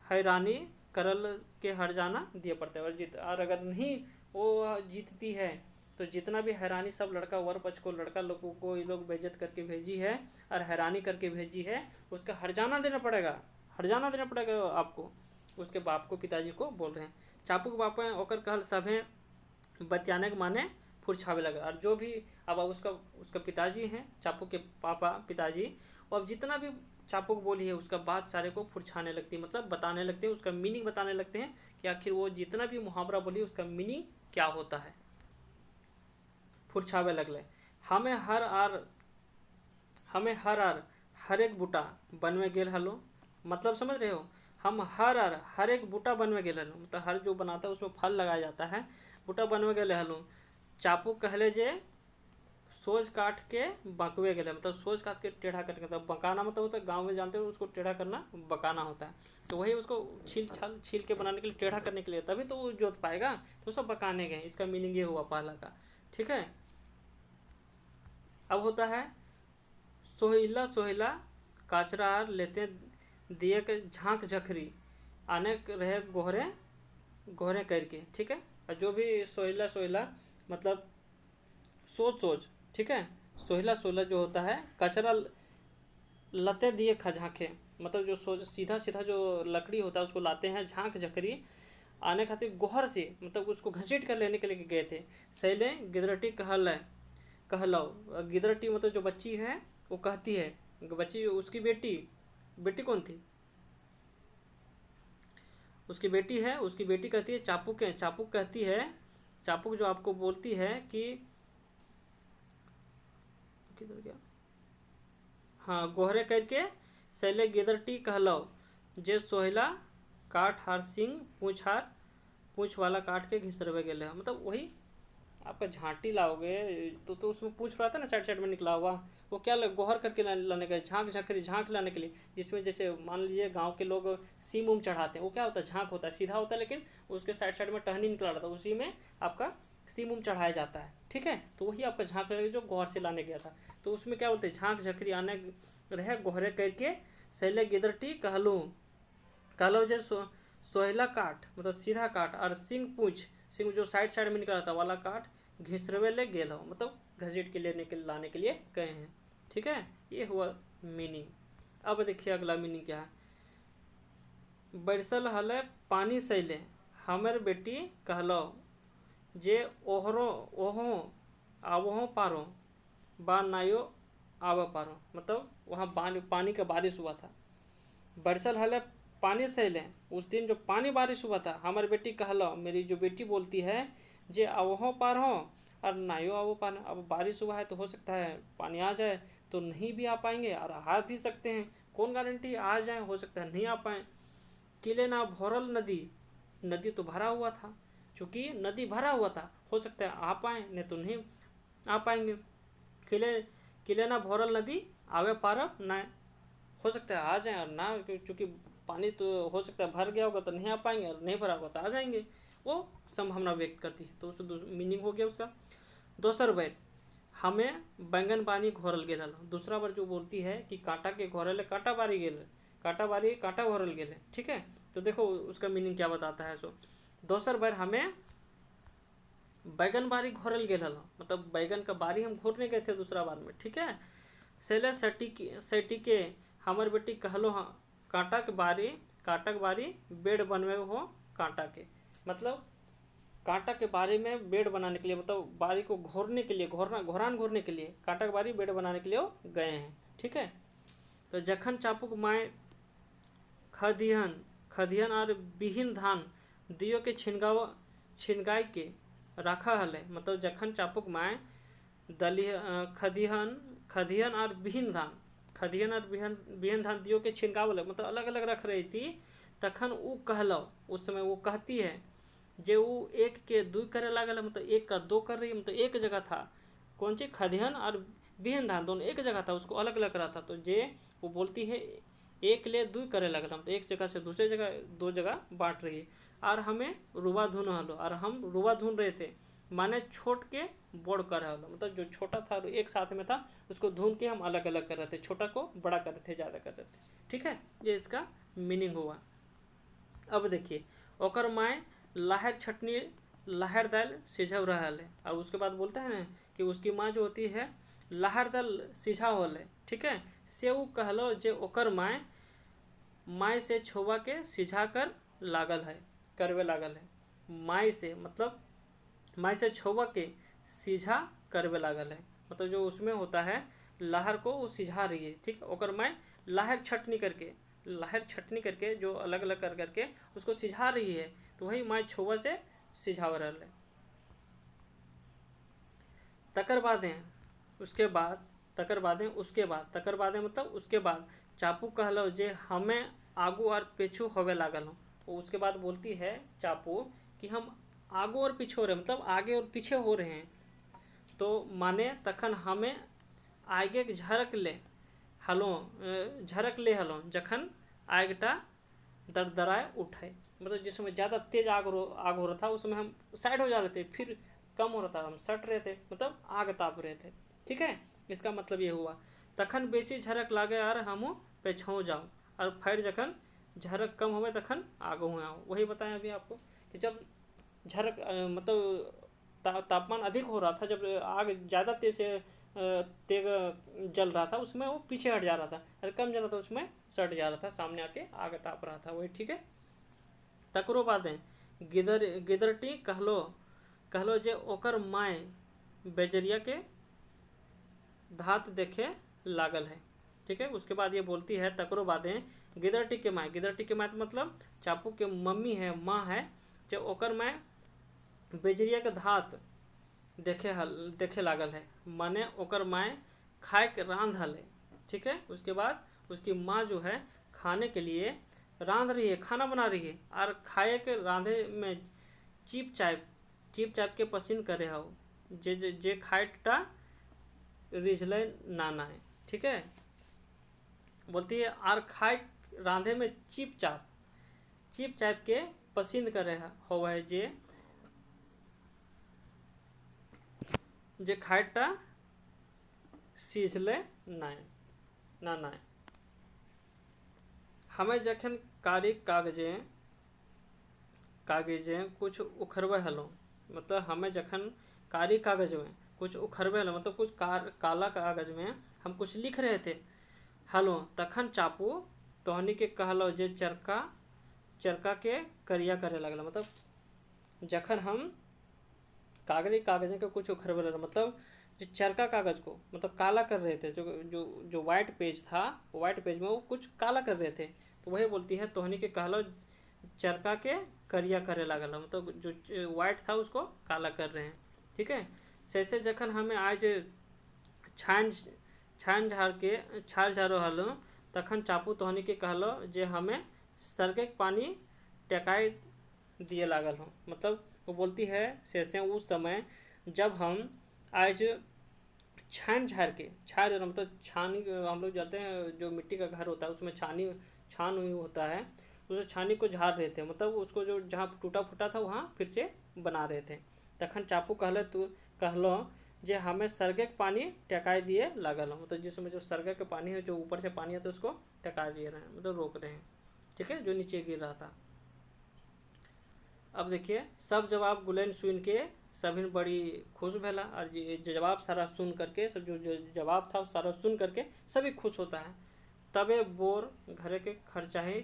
Speaker 1: हैरानी करल के हट जाना दिए पड़ते हैं। और अगर नहीं वो जीतती है तो जितना भी हैरानी सब लड़का वर पक्ष को, लड़का लोगों को ये लोग बेइज्जत करके भेजी है और हैरानी करके भेजी है, उसका हर्जाना देना पड़ेगा, हर्जाना देना पड़ेगा आपको, उसके बाप को, पिताजी को बोल रहे हैं। चापू के बाप ओकर कहल सभे बतियाने के माने फुरछावे लगा। और जो भी अब उसका पिताजी हैं, चापू के पापा पिताजी, और अब जितना भी चापू को बोली है उसका बात सारे को फुरछाने लगती है, मतलब बताने लगते हैं, उसका मीनिंग बताने लगते हैं कि आखिर वो जितना भी मुहावरा बोली उसका मीनिंग क्या होता है। फुरछावे लगले। हमें हर आर हर एक बूटा बनवे गेल हलो, मतलब समझ रहे हो, हम हर एक बूटा बनवे गेल हलो, मतलब हर जो बनाता है उसमें फल लगाया जाता है, बूटा बनवे गेले हलो। चापू कहले जे सोज काट के बकवे गेले, मतलब सोज काट के टेढ़ा करके, मतलब बकाना मतलब होता है, गांव में जानते हो उसको टेढ़ा करना बकाना होता है, तो वही उसको छील के बनाने के लिए, टेढ़ा करने के लिए, तभी तो वो जोत पाएगा, तो सब बकाने गए। इसका मीनिंग ये हुआ पहला का। ठीक है। अब होता है सोहिला सोहिला काचरा लेते दिए के झांक झखरी आने रहे गोहरे गोहरे करके। ठीक है। और जो भी सोहिला सोहिला मतलब सोच, ठीक है, सोहिला सोहिला जो होता है कचरा लते दिए खझांखे, मतलब जो सीधा सीधा जो लकड़ी होता है उसको लाते हैं झांक झकरी आने खातिर गोहर से, मतलब उसको घसीट कर लेने के लिए गए थे। सैले गिदरटी कहलो, गिदरटी मतलब जो बच्ची है वो कहती है, बच्ची उसकी बेटी कौन थी, उसकी बेटी है, उसकी बेटी कहती है चापू कहती है, चापू जो आपको बोलती है कि किधर गया, हाँ, गोहरे करके सैले गिदरटी कहलो जे सोहिला काट हार सिंह पूछ वाला काट के घिसरवे गेले, मतलब वही आपका झांटी लाओगे तो उसमें पूछ रहा था ना साइड में निकला हुआ, वो क्या गोहर करके लाने का, झांक लाने के लिए, जिसमें जैसे मान लीजिए गांव के लोग सीम उम चढ़ाते हैं, वो क्या होता है, झांक होता है, सीधा होता है, लेकिन उसके साइड में टहनी निकला रहता है, उसी में आपका सीम उम चढ़ाया जाता है। ठीक है। तो वही आपका झांक लाने जो गोहर से लाने गया था, तो उसमें क्या बोलते हैं, झांक झकरी आने रहे गोहरे करके सैले गिदरटी कहलो जे सोहला काट मतलब सीधा काट, और सिंह जो साइड में निकला था वाला काट घिसरवे ले गेल हो, मतलब घसीट के लाने के लिए गए हैं। ठीक है। ये हुआ मीनिंग। अब देखिए अगला मीनिंग क्या है। बरसल हले पानी सैले हमर बेटी कहलो जे ओहो आवहो पारो बा नायो आव पारो, मतलब वहाँ पानी का बारिश हुआ था। बरसल हले पानी सैले, उस दिन जो पानी बारिश हुआ था, हमारी बेटी कहलो, मेरी जो बेटी बोलती है जे आवहो पार हो और नायो आवो पार। अब बारिश हुआ है तो हो सकता है पानी आ जाए, तो नहीं भी आ पाएंगे और आ भी सकते हैं, कौन गारंटी आ जाए, हो सकता है नहीं आ पाए। किले ना भरल नदी तो भरा हुआ था, चूँकि नदी भरा हुआ था, हो सकता है आ पाए, नहीं तो नहीं आ पाएंगे। किले ना भरल नदी आवे पार ना, हो सकता है आ जाए और ना, चूँकि पानी तो हो सकता है भर गया होगा तो नहीं आ पाएंगे, और नहीं भरा होगा तो आ जाएंगे, वो संभावना व्यक्त करती है। तो उसका मीनिंग हो गया उसका। दोसर बार हमें बैंगन बानी घोरल गेल, दूसरा बार जो बोलती है कि कांटा के घोरल कांटा बारी गेल, कांटा घोरल गेल। ठीक है। तो देखो उसका मीनिंग क्या बताता है। सो दोसर बार हमें बैगन बारी घोरल गेल, मतलब बैगन का बारी हम घोरने गए थे दूसरा बार में। ठीक है। सेले सटी के हमर बेटी कहलो हाँ कांटा के बारी बेड बनवे हो कांटा के, मतलब कांटा के बारी में बेड बनाने के लिए, मतलब बारी को घोरने के लिए, घोरान घोरने के लिए कांटा के बारी बेड बनाने के लिए वो गए हैं। ठीक है। तो जखन चापूक माए खदिहन और बिहीन धान दियो के छिनगाई के रखा हले, मतलब जखन चापुक माय खदिहन और बिहीन धान, खदिहन और बिहीन धान दियो के छिनगावल, मतलब अलग अलग रख रही थी, तखन उ कहलो, उस समय वो कहती है जे वो एक के दू करे लागल, मतलब एक का दो कर रही है, मतलब एक जगह था कौन सी खदिहन और बिहीन धान दोनों एक जगह था, उसको अलग अलग रहा था, तो जे वो बोलती है एक ले दू करे लगल, मतलब एक जगह से दूसरे जगह दो जगह बांट रही है। और हमें रुआ धुन हलो, और हम रुआ धुन रहे थे, माने छोट के बड़ कर रहा, मतलब जो छोटा था एक साथ में था उसको धुन के हम अलग अलग कर रहे थे, छोटा को बड़ा कर रहे थे, ज़्यादा कर रहे थे। ठीक है, ये इसका मीनिंग हुआ। अब देखिए, ओकर माए लाहर छटनी लाहर दाल सिझव रहा है, और उसके बाद बोलता है ना कि उसकी माँ जो होती है लाहर दाल सिझा होले। ठीक है, से वो कहलो जे ओकर माय से छोवा के सिझा कर लागल है, करवे लागल है। माय से मतलब माय से छोवा के सीझा करवे लागल है, मतलब जो उसमें होता है लहर को वो सिझा रही है। ठीक है, ओकर माय लहर छटनी करके जो अलग अलग कर करके उसको सिझा रही है, तो वही माय छोवा से सिझाव रहा है। तकर बादें मतलब उसके बाद चापू कहलो जे हमें आगू और पीछू होवे लागल हो, तो उसके बाद बोलती है चापू कि हम आगू और पीछे हो रहे, मतलब आगे और पीछे हो रहे हैं, तो माने तखन हमें आगे झरक ले हलो जखन आगटा दरदराए उठे, मतलब जिस समय ज़्यादा तेज आग हो रहा था उस समय हम साइड हो जा रहे थे, फिर कम हो रहा था हम सट रहे थे, मतलब आग ताप रहे थे। ठीक है, इसका मतलब ये हुआ। तखन बेसी झरक लागे और हम पेछाओ जाओ, और फिर जखन झरक कम हो तखन आगे हुए आओ। वही बताएं अभी आपको कि जब झरक मतलब तापमान अधिक हो रहा था, जब आग ज़्यादा तेज से तेज जल रहा था, उसमें वो पीछे हट जा रहा था, और कम जल रहा था उसमें सट जा रहा था, सामने आके आग ताप रहा था। वही ठीक है। तकरो बादें गिदरटी कहलो जे ओकर माय बेजरिया के धात देखे लागल है। ठीक है, उसके बाद ये बोलती है तकरो बादें गिदरटी के माय तो मतलब चापू के मम्मी है, माँ है, जो ओकर माय बेजरिया के धात देखे लागल है, माने ओकर माय खाए के रांध हले। ठीक है, उसके बाद उसकी माँ जो है खाने के लिए रांध रही है, खाना बना रही है, और खाए के रांधे में चीप चाप के पसीन करे हो, जे खाएटा रिझले नाना है। ठीक है, बोलती है आर खाए रांधे में चीप चाप के पसंद करे हो है, जे खाएटा सीझले नाना। हमें जखन कारी कागजें कुछ उखरवे हलो, मतलब हमें जखन कारी कागज में कुछ उखरवे हलो, मतलब कुछ काला कागज में हम कुछ लिख रहे थे हलो, तखन चापू तोहनी के कहलो जे चरका के करिया करे लगल, मतलब जखन हम कागज के कुछ उखरवे हलो, मतलब जो चरका कागज को मतलब काला कर रहे थे, जो वाइट पेज था, वाइट पेज में वो कुछ काला कर रहे थे, तो वही बोलती है तोहनी के कहलो चरका के करिया करे लागल, मतलब जो वाइट था उसको काला कर रहे हैं। ठीक है, से जखन हमें आज छान झारो हलो, तखन चापू तोहनी के कहलो जे हमें सरके पानी टेकाई दिए लागल हो, मतलब वो बोलती है से उस समय जब हम आज छान मतलब छानी हम लोग जलते हैं, जो मिट्टी का घर होता है उसमें छान हुई होता है, उस छानी को झाड़ रहे थे, मतलब उसको जो जहाँ टूटा फूटा था वहाँ फिर से बना रहे थे। तखन चापू कहलो जे हमें सरगे के पानी टकाई दिए लागल हो, मतलब जिस समय जो सरगे के पानी है, जो ऊपर से पानी है, तो उसको टका दिए रहे हैं, मतलब रोक रहे हैं। ठीक है, जो नीचे गिर रहा था। अब देखिए, सब जवाब गुलेन सुन के सभी बड़ी खुश भेला, और जो जवाब सारा सुन करके, सब जो जवाब था सारा सुन करके सभी खुश होता है। तबे बोर घरे के खर्चाही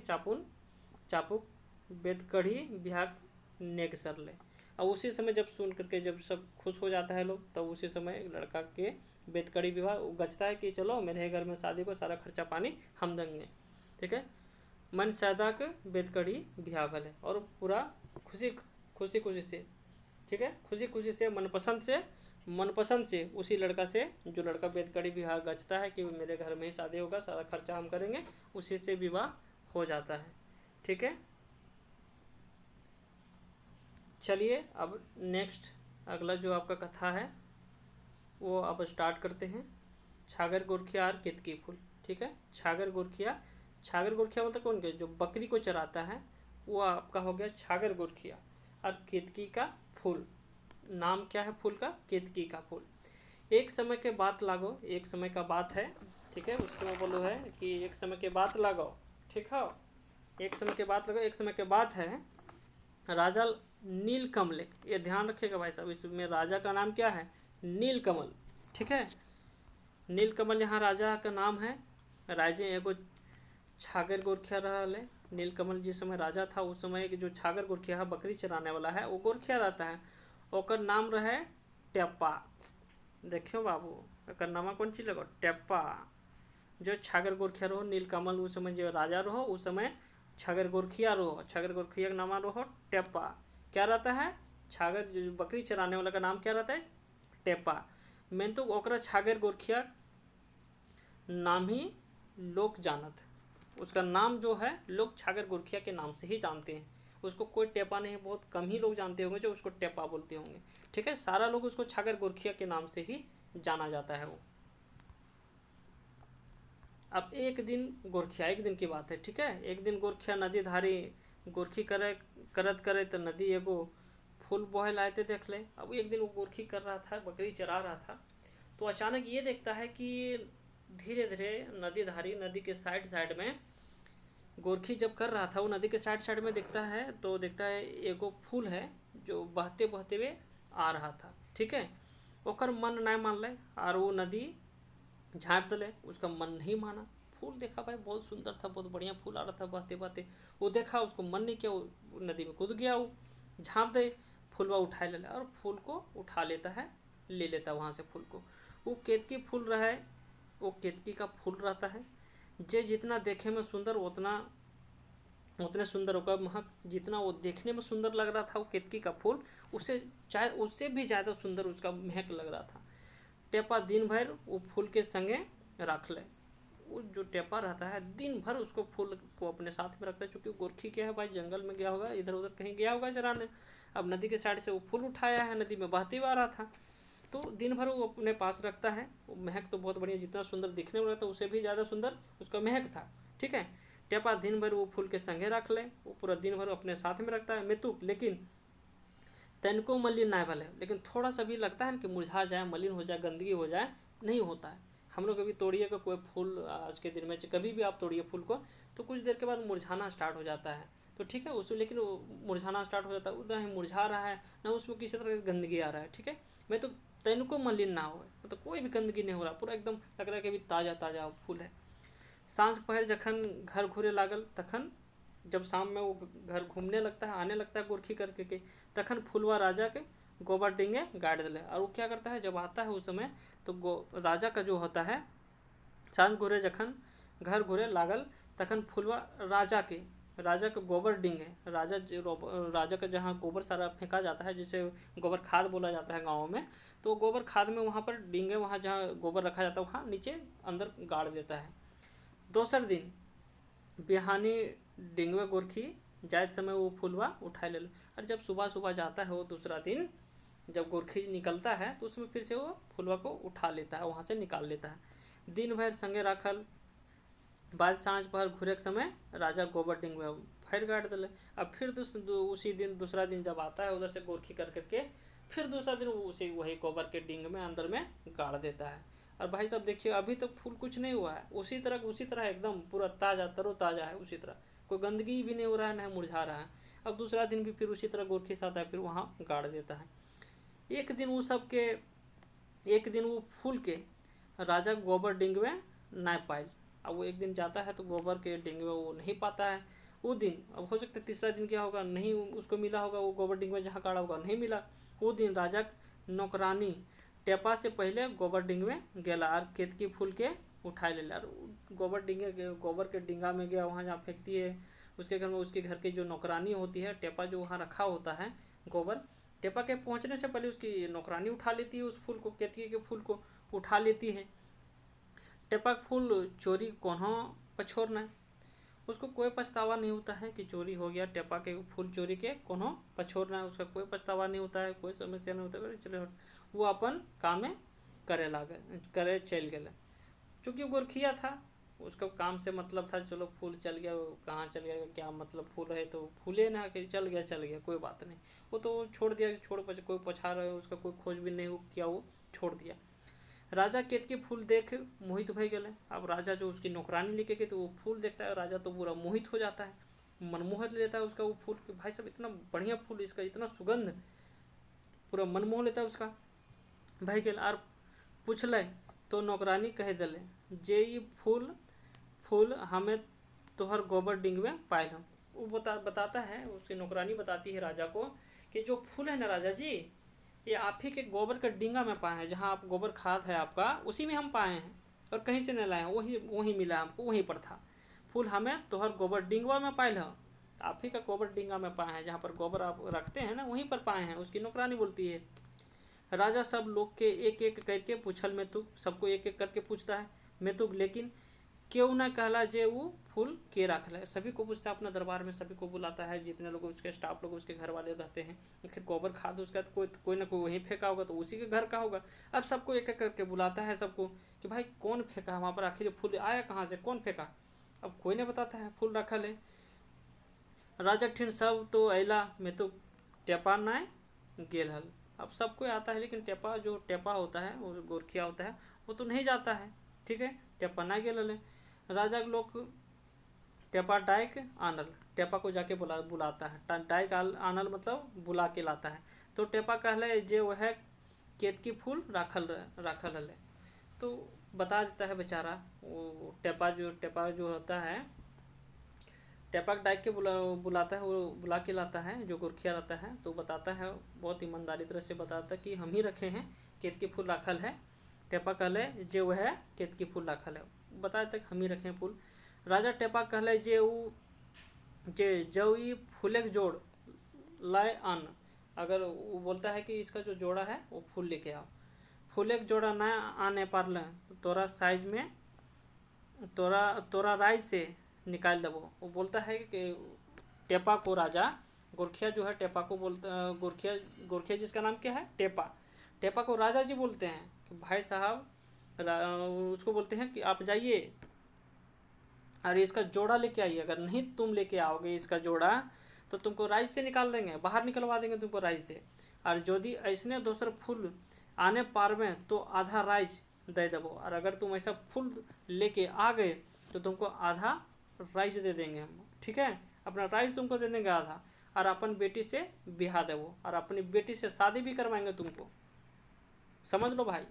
Speaker 1: चापू बेदकड़ी बिहाक नेक सर ले। और उसी समय जब सुन करके जब सब खुश हो जाता है लोग, तब तो उसी समय लड़का के बेदकड़ी विवाह गचता है कि चलो मेरे घर में शादी को सारा खर्चा पानी हम देंगे। ठीक है, मन सैदा के बेदकड़ी बिहाव है, और पूरा खुशी खुशी खुशी से, ठीक है, खुशी खुशी से मनपसंद से उसी लड़का से, जो लड़का बेदखड़ी विवाह गचता है कि मेरे घर में ही शादी होगा, सारा खर्चा हम करेंगे, उसी से विवाह हो जाता है। ठीक है, चलिए अब नेक्स्ट अगला जो आपका कथा है वो अब स्टार्ट करते हैं। छागर गोरखिया और केतकी फूल। ठीक है, छागर गोरखिया मतलब कौन के, जो बकरी को चराता है वो आपका हो गया छागर गोरखिया। और केतकी का फूल, नाम क्या है फूल का, केतकी का फूल। एक समय के बात लागो, एक समय का बात है, ठीक है, उस समय बोलो है कि एक समय के बात लागो, ठीक है, एक समय के बात लगो, एक समय के बात है। राजा नीलकमल, ये ध्यान रखिएगा भाई साहब, इसमें राजा का नाम क्या है, नीलकमल। ठीक है, नीलकमल यहाँ राजा का नाम है। राजे एगो छागर गोरखिया रहल है। नीलकमल जिस समय राजा था उस समय जो छागर गोरखिया है, बकरी चराने वाला है, वो गोरखिया रहता है, ओकर नाम रहे टेप्पा। देखियो बाबू, एकर नाम कौन चीज लगो, टेप्पा। जो छागर गोरखिया रहो, नीलकमल उस समय जो राजा रहो, उस समय छागर गोरखिया रहो, छागर गोरखिया का नाम रहो टेप्पा। क्या रहता है, छागर जो बकरी चराने वाला का नाम क्या रहता है, टेप्पा। मैं तो ओकरा छागर गोरखिया नाम ही लोग जानत, उसका नाम जो है लोग छागर गोरखिया के नाम से ही जानते हैं, उसको कोई टेपा नहीं, बहुत कम ही लोग जानते होंगे जो उसको टेपा बोलते होंगे। ठीक है, सारा लोग उसको छागर गोरखिया के नाम से ही जाना जाता है वो। अब एक दिन गोरखिया, एक दिन की बात है, ठीक है, एक दिन गोरखिया नदी धारी गोरखी करत करे तो नदी एगो फूल बोहे लाए थे, देख ले। अब एक दिन वो गोरखी कर रहा था, बकरी चरा रहा था, तो अचानक ये देखता है कि धीरे धीरे नदी धारी, नदी के साइड साइड में गोरखी जब कर रहा था, वो नदी के साइड साइड में देखता है, तो देखता है एगो फूल है जो बहते बहते हुए आ रहा था। ठीक है, ओकर मन नहीं मान ले और वो नदी झाँप दले, उसका मन नहीं माना। फूल देखा भाई बहुत सुंदर था, बहुत बढ़िया फूल आ रहा था बहते बहते, वो देखा, उसको मन नहीं किया, वो नदी में कूद गया, वो झाँप दे, फूलवा उठा ले और फूल को उठा लेता है, ले लेता वहाँ से फूल को। वो केतकी फूल रहा है, वो केतकी का फूल रहता है, जे जितना देखे में सुंदर उतने सुंदर होगा महक, जितना वो देखने में सुंदर लग रहा था वो केतकी का फूल, उससे चाहे उससे भी ज़्यादा सुंदर उसका महक लग रहा था। टेपा दिन भर वो फूल के संगे रख ले, वो जो टेपा रहता है दिन भर उसको फूल को अपने साथ में रखता है, क्योंकि गोरखी क्या है भाई, जंगल में गया होगा, इधर उधर कहीं गया होगा चराने, अब नदी के साइड से वो फूल उठाया है, नदी में बहती हुआ आ रहा था, तो दिन भर वो अपने पास रखता है। वो महक तो बहुत बढ़िया, जितना सुंदर दिखने में रहता उससे भी ज़्यादा सुंदर उसका महक था। ठीक है, टेपा दिन भर वो फूल के संगे रख ले, वो पूरा दिन भर अपने साथ में रखता है मेतुक, लेकिन तनको मलिन ना भले, लेकिन थोड़ा सा भी लगता है ना कि मुरझा जाए, मलिन हो जाए, गंदगी हो जाए, नहीं होता है। हम लोग कभी तोड़िए का कोई फूल आज के दिन में, कभी भी आप तोड़िए फूल को, तो कुछ देर के बाद मुरझाना स्टार्ट हो जाता है, तो ठीक है उसमें, लेकिन वो मुरझाना स्टार्ट हो जाता है, ना ही मुरझा रहा है ना उसमें किसी तरह की गंदगी आ रहा है। ठीक है, मैं तो तनको मलिन ना हो, मतलब कोई भी गंदगी नहीं हो रहा, पूरा एकदम लग रहा है कि अभी ताज़ा ताज़ा फूल है। सांझ पहर जखन घर घूरे लागल, तखन जब शाम में वो घर घूमने लगता है, आने लगता है गोरखी करके के, तखन फुलवा राजा के गोबर डिंगे गाड़ दिले। और वो क्या करता है, जब आता है उस समय तो राजा का जो होता है, सांझ घूरे जखन घर घूरे लागल, तखन फुलवा राजा के गोबर डिंगे, राजा का जहाँ गोबर सारा फेंका जाता है, जिसे गोबर खाद बोला जाता है गाँव में, तो गोबर खाद में वहाँ पर डिंगे, वहाँ जहाँ गोबर रखा जाता है वहाँ नीचे अंदर गाड़ देता है। दोसर दिन बिहानी डिंगवे गोरखी जायत समय वो फुलवा उठा ले, और जब सुबह सुबह जाता है वो दूसरा दिन, जब गोरखी निकलता है तो उसमें फिर से वो फुलवा को उठा लेता है, वहाँ से निकाल लेता है। दिन भर संगे रखल, बाद सांझ पहर घूरे के समय राजा गोबर डिंगवे फिर गाड़ दिले। अब फिर उसी दिन दूसरा दिन जब आता है उधर से गोरखी कर करके, फिर दूसरा दिन उसी वही गोबर के डिंग में अंदर में गाड़ देता है। और भाई साहब देखिए अभी तक फूल कुछ नहीं हुआ है, उसी तरह एकदम पूरा ताज़ा तरोताज़ा है, उसी तरह कोई गंदगी भी नहीं हो रहा है, नहीं मुरझा रहा है। अब दूसरा दिन भी फिर उसी तरह गोरखी से आता है, फिर वहाँ गाड़ देता है। एक दिन वो फूल के राजा गोबर डिंग में ना पायल। अब वो एक दिन जाता है तो गोबर के डिंग में वो नहीं पाता है वो दिन। अब हो सकता है तीसरा दिन क्या होगा, नहीं उसको मिला होगा, वो गोबर डिंग में जहाँ गाड़ा होगा नहीं मिला। वो दिन राजा नौकरानी टेपा से पहले गोबर डिंग में गेला और केतकी फूल के उठा ले, और गोबर के डिंगा में गया, वहाँ जहाँ फेंकती है उसके घर में उसके घर की जो नौकरानी होती है, टेपा जो वहाँ रखा होता है गोबर, टेपा के पहुँचने से पहले उसकी नौकरानी उठा लेती है उस फूल को, केतकी के फूल को उठा लेती है। टेपा का फूल चोरी कौन पछोरना है, उसको कोई पछतावा नहीं होता है कि चोरी हो गया, टेपा के फूल चोरी के कौन पछोरना है, उसका कोई पछतावा नहीं होता है, कोई समस्या नहीं होता है। चले वो अपन काम में करे चल गए। चूँकि गोरखिया था, उसका काम से मतलब था, चलो फूल चल गया, कहाँ चल गया क्या मतलब, फूल है तो फूले ना, कि चल गया कोई बात नहीं, वो तो छोड़ दिया, कोई पछा रहे उसका कोई खोज भी नहीं किया, वो छोड़ दिया। राजा केतकी फूल देख मोहित भय गए। अब राजा जो उसकी नौकरानी लेके गई तो वो फूल देखता है, राजा तो पूरा मोहित हो जाता है, मनमोह लेता है उसका वो फूल कि भाई साहब इतना बढ़िया फूल, इसका इतना सुगंध, पूरा मनमोह लेता है उसका भाई के। और पूछल तो नौकरानी कह दिले जे ये फूल हमें तोहर गोबर डिंग में पायल हम। वो बताता है, उसकी नौकरानी बताती है राजा को कि जो फूल है ना राजा जी, ये आप ही के गोबर का डिंगा में पाए हैं, जहाँ आप गोबर खाद है आपका उसी में हम पाए हैं, और कहीं से नहीं लाए हैं, वहीं मिला हमको, वहीं पर था फूल, हमें तोहर गोबर डिंगवा में पायल है, आप ही का गोबर डिंगा में पाए हैं, जहाँ पर गोबर आप रखते हैं ना वहीं पर पाए हैं। उसकी नौकरानी बोलती है। राजा सब लोग के एक एक करके पूछल में तू, सबको एक एक करके पूछता है मैं तो, लेकिन क्यों ना कहला जे वो फूल के रख ले, सभी को पूछता है अपना दरबार में, सभी को बुलाता है, जितने लोग उसके स्टाफ लोग उसके घर वाले रहते हैं। फिर गोबर खाद उसका तो कोई ना कोई वहीं फेंका होगा, तो उसी के घर का होगा। अब सबको एक एक करके बुलाता है सबको कि भाई कौन फेंका वहाँ पर, आखिर फूल आया कहाँ से, कौन फेंका। अब कोई नहीं बताता है, फूल रखल है। राजा ठिन सब तो अला में तो टेपा नाय गेल हल। अब सबको आता है, लेकिन टेपा होता है वो गोरखिया होता है वो तो नहीं जाता है, ठीक है, टेपा ना गेल हल। राजा के लोग टेपा डाइक आनल, टेपा को जाके बुलाता है, डाइक आनल मतलब बुला के लाता है। तो टेपा कहले जे वह केतकी फूल राखल हल, तो बता देता है बेचारा वो टेपा जो होता है, टेपा डाइक के बुलाता है, वो बुला के लाता है जो गोरखिया रहता है, तो बताता है बहुत ईमानदारी तरह से बताता है कि हम ही रखे हैं, केतकी फूल राखल है। टेपा कहले जे वह केतकी फूल राखल है, बताया तक हम ही रखे फूल। राजा टेपा कहले जे जो ई फूलक जोड़ लाए आन, अगर वो बोलता है कि इसका जो जोड़ा है वो फूल लेके आओ, फूलक जोड़ा ना आने पारल तो तोरा साइज में तोरा राइज से निकाल दबो। वो बोलता है कि टेपा को राजा गोरखिया जो है टेपा को बोलता, गोरखिया जिसका नाम क्या है टेपा को राजा जी बोलते हैं कि भाई साहब, उसको बोलते हैं कि आप जाइए और इसका जोड़ा लेके आइए, अगर नहीं तुम लेके आओगे इसका जोड़ा तो तुमको राइज से निकाल देंगे, बाहर निकलवा देंगे तुमको राइज से, और यदि ऐसने दूसरे फूल आने पार में तो आधा राइज दे देवो, और अगर तुम ऐसा फूल लेके आ गए तो तुमको आधा राइज दे देंगे हम, ठीक है, अपना राइज तुमको दे देंगे आधा, और अपन बेटी से ब्याह देवो, और अपनी बेटी से शादी भी करवाएंगे तुमको। समझ लो भाई,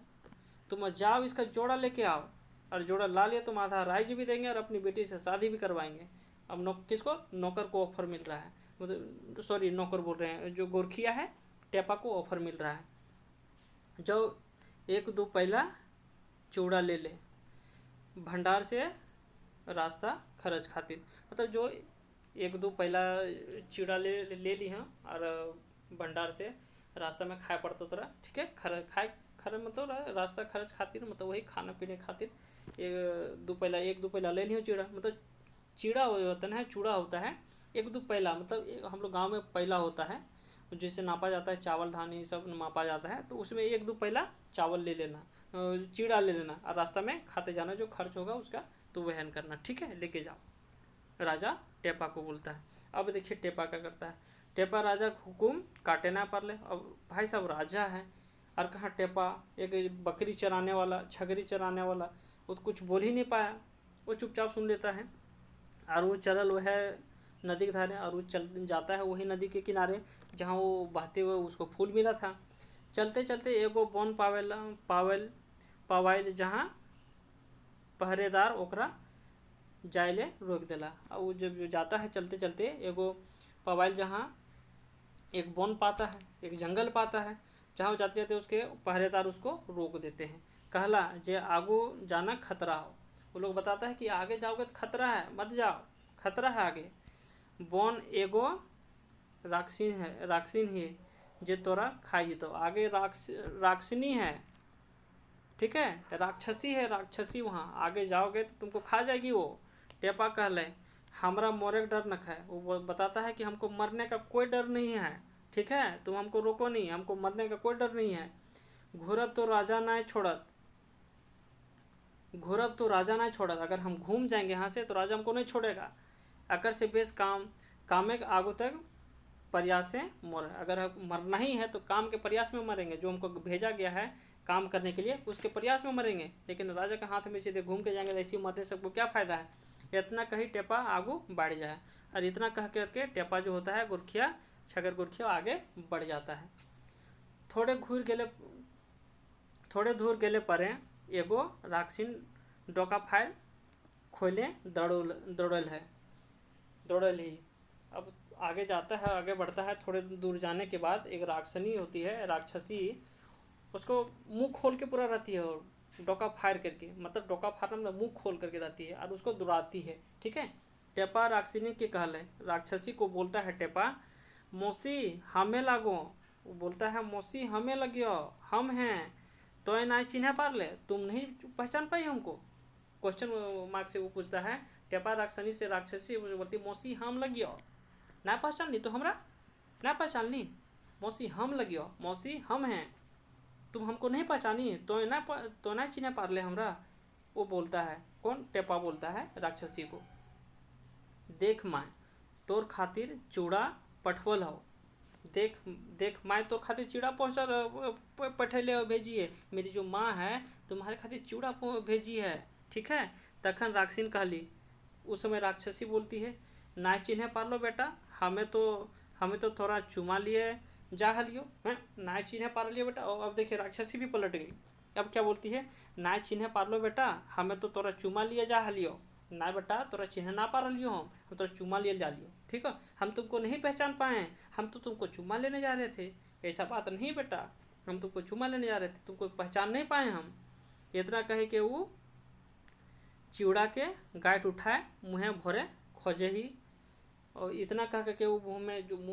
Speaker 1: तुम जाओ इसका जोड़ा लेके आओ, और जोड़ा ला लिया तुम आधा राइज भी देंगे और अपनी बेटी से शादी भी करवाएंगे। अब किसको, नौकर को ऑफर मिल रहा है, मतलब सॉरी नौकर बोल रहे हैं, जो गोरखिया है टेपा को ऑफर मिल रहा है, जो 1-2 पहला चूड़ा ले ले भंडार से रास्ता खर्च खातिर, मतलब जो 1-2 पहला चूड़ा ले ली हैं और भंडार से रास्ता में खाए पड़ता तोरा, ठीक है, खर मतलब रास्ता खर्च खातिर, मतलब वही खाना पीने खातिर 1-2 पहला ले लियो चूड़ा, मतलब चीड़ा होता है, चूड़ा होता है 1-2 पहला, मतलब हम लोग गाँव में पहला होता है जिससे नापा जाता है, चावल धान ये सब नापा जाता है, तो उसमें 1-2 पहला चावल ले लेना, चीड़ा ले लेना, और रास्ता में खाते जाना, जो खर्च होगा उसका तो वहन करना, ठीक है, लेके जाओ। राजा टेपा को बोलता है। अब देखिए टेपा क्या करता है, टेपा राजा हुकुम काटे ना पार ले। अब भाई साहब राजा है और कहाँ टेपा, एक बकरी चराने वाला, छगरी चराने वाला, वो कुछ बोल ही नहीं पाया, वो चुपचाप सुन लेता है, और वो चलल वह नदी के धारे, और वो चल जाता है वही नदी के किनारे जहाँ वो बहते हुए उसको फूल मिला था। चलते चलते एगो बन पावेल जहाँ पहरेदार ओकरा जायले रोक देला। और वो जब जाता है चलते चलते एगो पवाइल जहाँ एक वन पाता है, एक जंगल पाता है, जहाँ वो जाते जाते उसके पहरेदार उसको रोक देते हैं, कहला जे आगू जाना खतरा हो। वो लोग बताता है कि आगे जाओगे तो खतरा है, मत जाओ, खतरा है आगे। बन एगो राक्षिन है जे तोरा खाई जीतो। आगे राक्षिनी है, ठीक है, राक्षसी है, राक्षसी वहाँ आगे जाओगे तो तुमको खा जाएगी वो। टेपा कहले हमरा मोरे का डर न खाए। वो बताता है कि हमको मरने का कोई डर नहीं है, ठीक है, तुम हमको रोको नहीं, हमको मरने का कोई डर नहीं है। घूरब तो राजा ना छोड़त, घूरब तो राजा ना छोड़त, अगर हम घूम जाएंगे यहाँ से तो राजा हमको नहीं छोड़ेगा। अकर से बेस कामे के आगू तक प्रयास से मोर, अगर मरना ही है तो काम के प्रयास में मरेंगे, जो हमको भेजा गया है काम करने के लिए उसके प्रयास में मरेंगे। लेकिन राजा के हाथ में सीधे घूम के जाएंगे तो ऐसे मरने से सबको क्या फ़ायदा है। इतना कही टेपा आगू बढ़ जाए, और इतना कह करके टेपा जो होता है गुरखिया छगर गुरखिया आगे बढ़ जाता है। थोड़े दूर गेले परे एगो राक्षिन डोका फायर खोले दौड़ल ही। अब आगे जाता है, आगे बढ़ता है। थोड़े दूर जाने के बाद एक राक्षसी होती है, राक्षसी, उसको मुंह खोल के पूरा रहती है और डोका फायर करके, मतलब डोका फायर मतलब मुंह खोल करके रहती है और उसको दुराती है, ठीक है। टेपा राक्षसी के कहले, राक्षसी को बोलता है टेपा, मौसी हमें लागो। वो बोलता है मौसी हमें लगियो, हम हैं तो ना चिन्ह पार ले, तुम नहीं पहचान पाई हमको। क्वेश्चन मार्क से वो पूछता है टेपा राक्षसी से। राक्षसी बोलती मौसी हम लगियो, ना पहचान ली तो हमरा ना पहचान ली, मौसी हम लगियो, मौसी हम हैं, तुम हमको नहीं पहचानी तो ना चिन्ह पार ले हमरा। वो बोलता है, कौन, टेपा बोलता है राक्षसी को, देख माए तोर खातिर चूड़ा पठवल हो, देख माए तोर खातिर चूड़ा पहुँचा पठैले भेजी है, मेरी जो माँ है तुम्हारे खातिर चूड़ा भेजी है, ठीक है। तखन राक्षिन कहली, उस समय राक्षसी बोलती है, ना चिन्ह पार लो बेटा, हमें तो थोड़ा चुमा लिए जा हलियो, हैं ना चिन्ह पार लियो बेटा। और अब देखिए राक्षसी भी पलट गई, अब क्या बोलती है, ना चिन्ह पार लो बेटा, हमें तो तोरा चुमा लिए जा हलियो, ना बेटा तोरा चिन्ह ना पार लियो, हम तोरा चुमा लिए जा लियो, ठीक है, हम तुमको नहीं पहचान पाए, हम तो तुमको चुमा लेने जा रहे थे, ऐसा बात नहीं बेटा, हम तुमको चुमा लेने जा रहे थे, तुमको पहचान नहीं पाए हम। इतना कहे कि वो चिवड़ा के गांठ उठाए मुँह भरे खोजे ही, और इतना कह के वो मुंह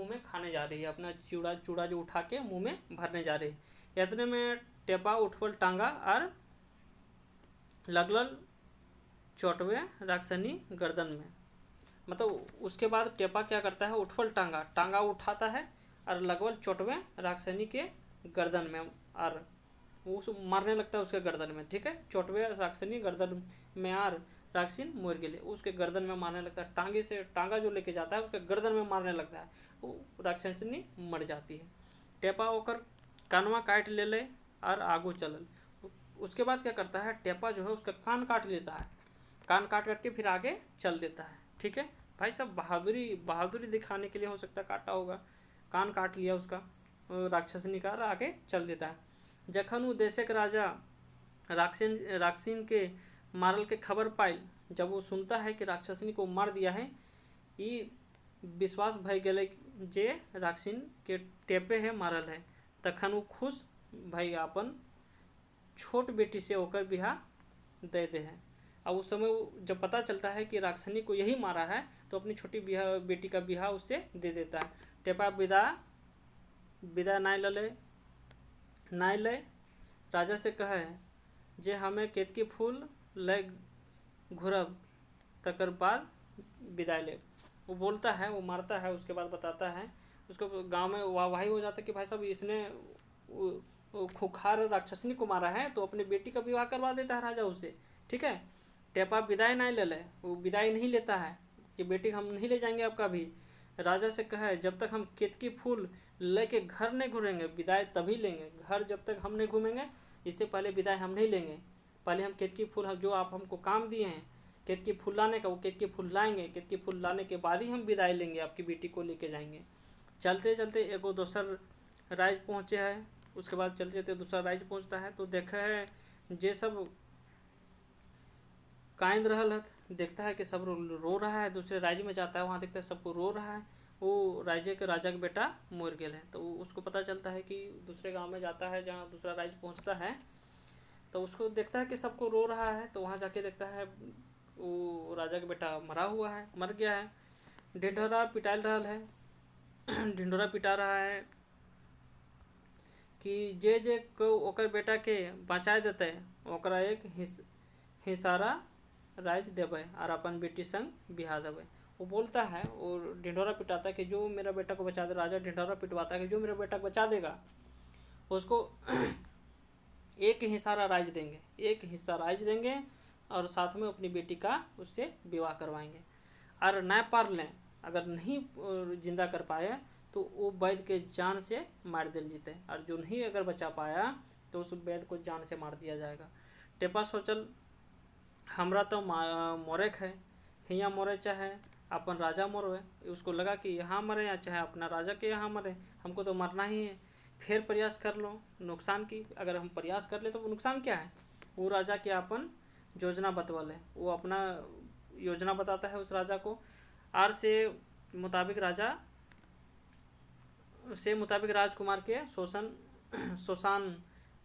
Speaker 1: में खाने जा रही है, अपना चूड़ा जो उठा के मुंह में भरने जा रही है। इतने में टेपा उठवल टांगा और लगल चोटवे राक्षसी गर्दन में। मतलब उसके बाद टेपा क्या करता है, उठवल टांगा उठाता है और लगवल चोटवे राक्षसी के गर्दन में, और वो मारने लगता है उसके गर्दन में, ठीक है। चोटवे राक्षसी गर्दन में और राक्षिन मर गए, उसके गर्दन में मारने लगता है, टांगे से टांगा जो लेके जाता है उसके गर्दन में मारने लगता है, वो राक्षसिनी मर जाती है। टेपा होकर कानवा काट ले और आगू चलल। उसके बाद क्या करता है, टेपा जो है उसका कान काट लेता है, कान काट करके फिर आगे चल देता है, ठीक है। भाई साहब बहादुरी दिखाने के लिए हो सकता है काटा होगा, कान काट लिया उसका राक्षसिनी का, आगे चल देता है। जखन वो देशक राजा राक्षिन के मारल के खबर पाइल, जब वो सुनता है कि राक्षसिनी को मार दिया है, ये विश्वास भय गए जे राक्षिन के टेपे है मारल है, तखन वो खुश भाई अपन छोट बेटी से होकर बिहार दे है। अब उस समय जब पता चलता है कि राक्षसिनी को यही मारा है तो अपनी छोटी बेटी का बिहार उससे दे देता है। टेपा विदा नाय ले राजा से कहे जे हमें केतकी फूल ले घुरब तकर बाद विदाई ले। वो बोलता है, वो मारता है, उसके बाद बताता है, उसको गांव में वाहवाही हो जाता है कि भाई साहब इसने खुखार राक्षसिनी को मारा है, तो अपनी बेटी का विवाह करवा देता है राजा उससे, ठीक है। टेपा विदाई नहीं ले, वो विदाई नहीं लेता है कि बेटी हम नहीं ले जाएंगे आपका भी। राजा से कहे जब तक हम केतकी फूल लेके घर नहीं घूमेंगे विदाई तभी लेंगे, घर जब तक हम नहीं घूमेंगे इससे पहले विदाई हम नहीं लेंगे, पहले हम केतकी फूल जो आप हमको काम दिए हैं केतकी फूल लाने का, वो केतकी फूल लाएंगे, केतकी फूल लाने के बाद ही हम विदाई लेंगे, आपकी बेटी को लेके जाएंगे। चलते चलते एगो दोसर राज्य पहुँचे है, उसके बाद चलते चलते दूसरा राज्य पहुँचता है तो देखा है जे सब कांद रहल है, देखता है कि सब रो रहा है। दूसरे राज्य में जाता है, वहाँ देखता है सबको रो रहा है, वो राज्य के राजा का बेटा मर गया है। तो उसको पता चलता है कि दूसरे गांव में जाता है, जहाँ दूसरा राज्य पहुँचता है तो उसको देखता है कि सबको रो रहा है, तो वहाँ जाके देखता है वो राजा का बेटा मर गया है। ढिंढोरा पिटाइल रहल है। ढिंढोरा पिटा रहा है कि जे को ओकर बेटा के बचा देते ओकरा एक हिसारा राज देवे और अपन बेटी संग बिहा देवे। वो बोलता है, और ढिंढोरा पिटाता है कि जो मेरा बेटा को बचा दे, राजा ढिंढोरा पिटवाता है कि जो मेरा बेटा को बचा देगा उसको एक हिसारा राज देंगे, एक हिस्सा राज देंगे और साथ में अपनी बेटी का उससे विवाह करवाएंगे। और न पार लें, अगर नहीं जिंदा कर पाए तो वो वैद्य के जान से मार दिल जीते, और जो नहीं अगर बचा पाया तो उस वैद्य को जान से मार दिया जाएगा। टेपा सोचल हमरा तो मोरेक है, हियाँ मोरे चाहे अपन राजा मोरे। उसको लगा कि यहाँ मरे या चाहे अपना राजा के यहाँ मरे, हमको तो मरना ही है। फिर प्रयास कर लो, नुकसान की अगर हम प्रयास कर ले तो वो नुकसान क्या है। वो राजा के अपन योजना बतवा ले, वो अपना योजना बताता है उस राजा को। आर से मुताबिक राजकुमार के शोषण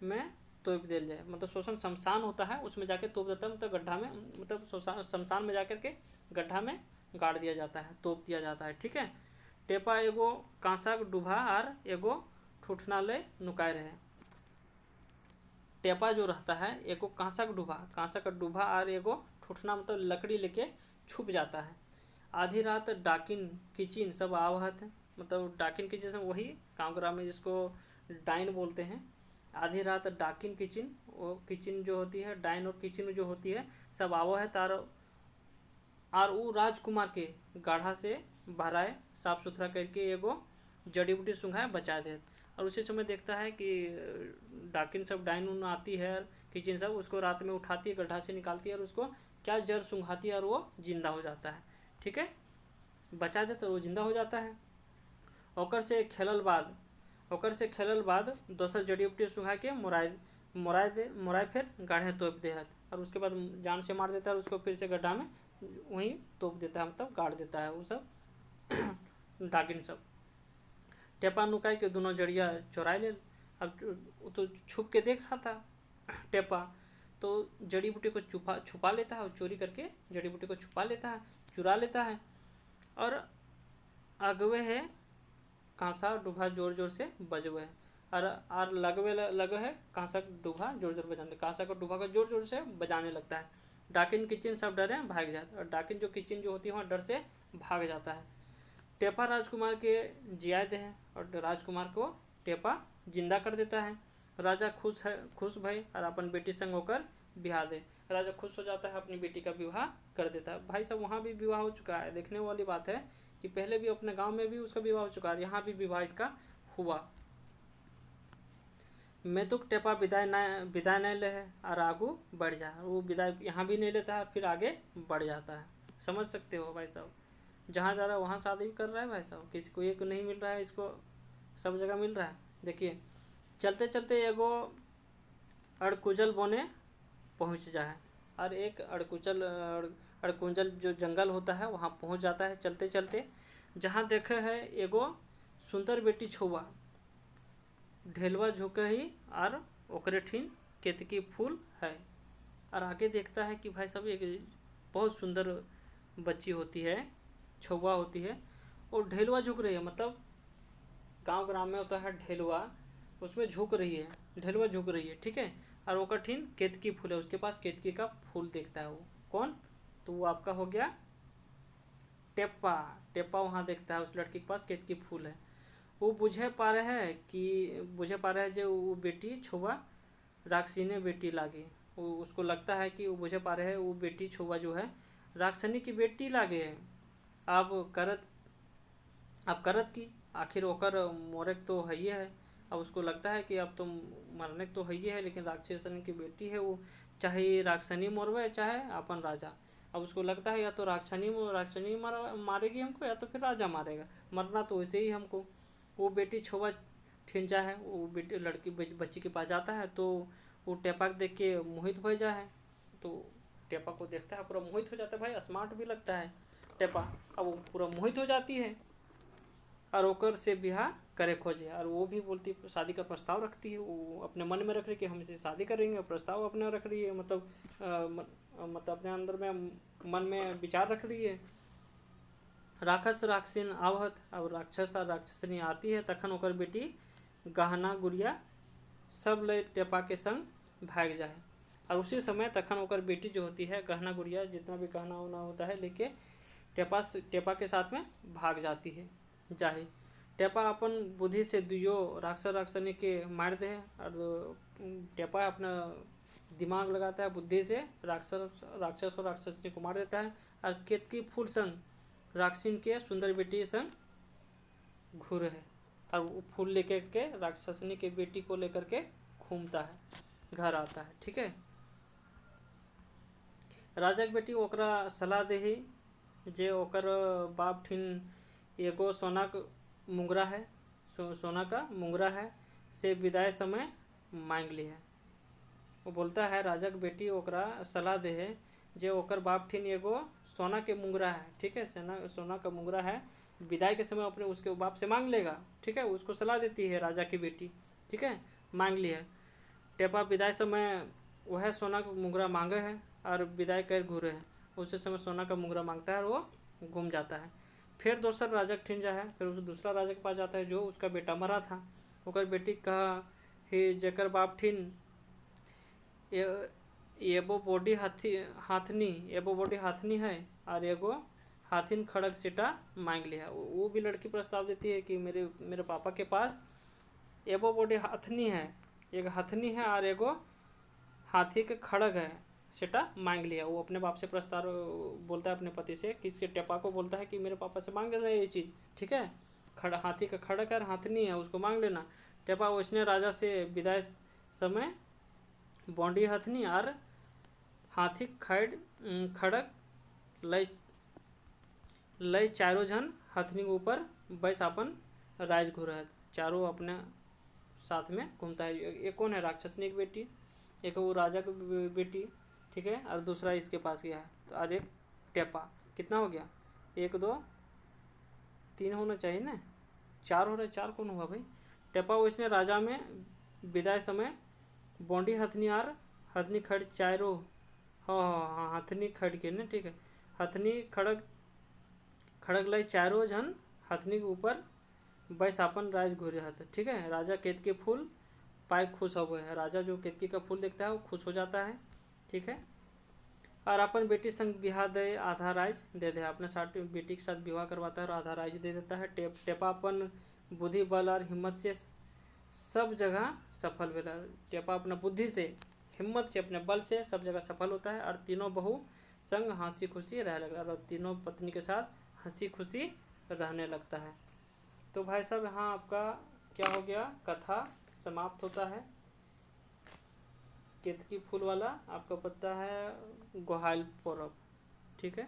Speaker 1: में तोप दिया जाए। मतलब शोषण शमशान होता है, उसमें जाके तोप देता है, मतलब गड्ढा में, मतलब शमशान में जाकर के गड्ढा में गाड़ दिया जाता है, तोप दिया जाता है। ठीक है। टेपा एगो कांसा डूबा और एगो ठूठना ले नुकाय रहे। टेपा जो रहता है एगो कांसा का डूबा और एगो ठूठना मतलब लकड़ी लेके छुप जाता है। आधी रात डाकिन किचिन सब आवहत है, मतलब डाकिन किचिन से वही गाँव ग्राम में जिसको डाइन बोलते हैं। आधी रात डाकिन किचिन, वो किचिन जो होती है, डाइन और किचिन जो होती है सब आवो है तार, और वो राजकुमार के गाढ़ा से भराए साफ सुथरा करके एगो जड़ी बूटी सुंघाए बचा दे। और उसी समय देखता है कि डाकिन सब डाइन उन आती है, किचिन सब उसको रात में उठाती है, गड्ढा से निकालती है और उसको क्या जड़ सुंघाती है और वो जिंदा हो जाता है। ठीक है, बचा दे तो वो जिंदा हो जाता है। ओकर से खेलल बाद दोसर जड़ी बूटी सुंघा के मोराय फिर गाढ़े तोप दे है, और उसके बाद जान से मार देता है और उसको फिर से गड्ढा में वहीं तोप देता है, मतलब गाड़ देता है वो सब डाकिन सब। टेपा नुकाई के दोनों जड़िया चुराई ले। अब तो छुप के देख रहा था टेपा, तो जड़ी बूटी को छुपा लेता है, और चोरी करके जड़ी बूटी को छुपा लेता है, चुरा लेता है। और अगवे है कांसा डूबा जोर जोर से बजवे है, और लगे है कांसा डूबा जोर जोर बजाने, कांसा का डूबा का जोर जोर से बजाने लगता है। डाकिन किचिन सब डरे भाग जाते, और डाकिन जो किचिन जो होती है वहाँ डर से भाग जाता है। टेपा राजकुमार के जिया दे है, और राजकुमार को टेपा जिंदा कर देता है। राजा खुश भई और अपन बेटी संग होकर बिहा दे। राजा खुश हो जाता है, अपनी बेटी का विवाह कर देता है। भाई साहब वहाँ भी विवाह हो चुका है। देखने वाली बात है कि पहले भी अपने गांव में भी उसका विवाह हो चुका है, यहाँ भी विवाह इसका हुआ। मैं तो टेपा विदाई नहीं ले है और आगू बढ़ जा, वो विदाई यहाँ भी नहीं लेता है, फिर आगे बढ़ जाता है। समझ सकते हो भाई साहब, जहाँ जा रहा है वहाँ शादी कर रहा है भाई साहब, किसी को एक नहीं मिल रहा है, इसको सब जगह मिल रहा है। देखिए चलते चलते एगो अड़कुजल बोने पहुँच जाए, और एक अड़कुंजल जो जंगल होता है वहाँ पहुँच जाता है चलते चलते। जहाँ देखे है एगो सुंदर बेटी छुआ ढेलवा झुके ही और ओकरे ठीन केतकी फूल है। और आगे देखता है कि भाई साहब एक बहुत सुंदर बच्ची होती है, छुआ होती है, और ढेलवा झुक रही है, मतलब गांव ग्राम में होता है ढेलवा, उसमें झुक रही है, ढेलवा झुक रही है। ठीक है, और ओकर ठीन केतकी फूल है, उसके पास केतकी का फूल देखता है। वो कौन, तो वो आपका हो गया टेपा। टेपा वहाँ देखता है उस लड़की के पास केतकी फूल है। वो बुझे पा रहे है जो वो बेटी छुआ राक्षसी बेटी लागे। वो उसको लगता है कि वो बुझे पा रहे है वो बेटी छुआ जो है राक्षसी की बेटी लागे है। अब करत की आखिर ओकर मोरक तो है ही है। अब उसको लगता है कि अब तो मरने तो है ही है, लेकिन राक्षसन की बेटी है वो, चाहे राक्षसी मरवे चाहे अपन राजा। अब उसको लगता है या तो राक्षसी मारेगी हमको, या तो फिर राजा मारेगा, मरना तो वैसे ही हमको। वो बेटी छुआ ठिंचा है, वो बेटी लड़की बच्ची के पास जाता है, तो वो टेपा देख के मोहित हो जाए है। तो टेपा को देखता है, पूरा मोहित हो जाता है, भाई स्मार्ट भी लगता है टेपा। अब वो पूरा मोहित हो जाती है और ओकर से ब्याह करे खोजे, और वो भी बोलती शादी का प्रस्ताव रखती है। वो अपने मन में रख रही है कि हम इसे शादी करेंगे, प्रस्ताव अपने रख रही है, मतलब अपने अंदर में मन में विचार रख रही है। राक्षस राक्षसिन आवत, अब राक्षस और राक्षसनी आती है, तखन ओकर बेटी गहना गुड़िया सब ले टेपा के संग भाग जाए। और उसी समय तखन ओकर बेटी जो होती है गहना गुड़िया जितना भी गहना उना होता है लेके टेपा के साथ में भाग जाती है जाहे। टेपा अपन बुद्धि से दुयो राक्षस राक्षसनी के मार दे, और टेपा अपना दिमाग लगाता है बुद्धि से राक्षस और राक्षसनी को मार देता है, और केतकी फूल संग राक्षसिन के सुंदर बेटी संग घूर है, और वो फूल लेकर के राक्षसनी के बेटी को लेकर के घूमता है, घर आता है। ठीक है। राजा के बेटी ओकरा सलाह देही जे ओकर बाप ठिन एगो सोना का मुंगरा है, सोना का मुंगरा है से विदाई समय मांग ली है। वो बोलता है राजा के बेटी ओकरा सलाह दे है जे ओकर बाप ठिन एगो सोना के मुंगरा है। ठीक है, सोना का मुंगरा है, विदाई के समय अपने उसके बाप से मांग लेगा। ठीक है, उसको सलाह देती है राजा की बेटी। ठीक है, मांग ली है। टेपा विदाई समय वह सोना का मुंगरा मांगे है और विदाई कर घूरे है। उसी समय सोना का मुंगरा मांगता है और वो घूम जाता है। फिर दूसरा राजा ठिन जा है, फिर उस दूसरा राजा के पास जाता है जो उसका बेटा मरा था। ओकर बेटी कहा हे जेकर बाप ठिन एगो बॉडी हाथनी है और एगो हाथिन खड़ग सीटा मांग लिया। वो भी लड़की प्रस्ताव देती है कि मेरे पापा के पास एगो बॉडी हाथनी है, एक हाथनी है और एगो हाथी के खड़ग है, सेटा मांग लिया। वो अपने बाप से प्रस्ताव बोलता है अपने पति से, किसके टेपा को बोलता है कि मेरे पापा से मांग लेना ये चीज़। ठीक है, हाथी का खड़ग है और हाथनी है, उसको मांग लेना। टेपा उसने राजा से विदाई समय बॉडी हथनी और हाथी खड़ग लय चारों जन हथनी के ऊपर बैस अपन राज घूरत, चारों अपने साथ में घूमता है। एक कौन है? राक्षसनी की बेटी, एक वो राजा की बेटी। ठीक है, और दूसरा इसके पास गया है, तो और एक टेपा। कितना हो गया? 1 2 3 होना चाहिए ना, 4 हो रहा है। 4 कौन हुआ भाई? टेपा उसने राजा में विदाई समय बॉडी हथनी और हथनी खड़ चारों, हाँ हथनी खड़ के ना। ठीक है, हथनी खड़ग लय चारों जन हथनी के ऊपर बैस अपन राज घूरे हथ। ठीक है, राजा केतकी फूल पाए खुश हो गए। राजा जो केतकी का फूल देखता है वो खुश हो जाता है। ठीक है, और अपन बेटी संग बिहार दे आधा राज दे दे, अपने साथ बेटी के साथ विवाह करवाता है और आधा राज दे देता है। टेपा अपन बुद्धि बल और हिम्मत से सब जगह सफल भेला। टेपा अपना बुद्धि से हिम्मत से अपने बल से सब जगह सफल होता है, और तीनों बहू संग हंसी खुशी रह लगा, और तीनों पत्नी के साथ हंसी खुशी रहने लगता है। तो भाई साहब यहाँ आपका क्या हो गया, कथा समाप्त होता है। केतकी फूल वाला आपका पता है गोहाल पर्व। ठीक है।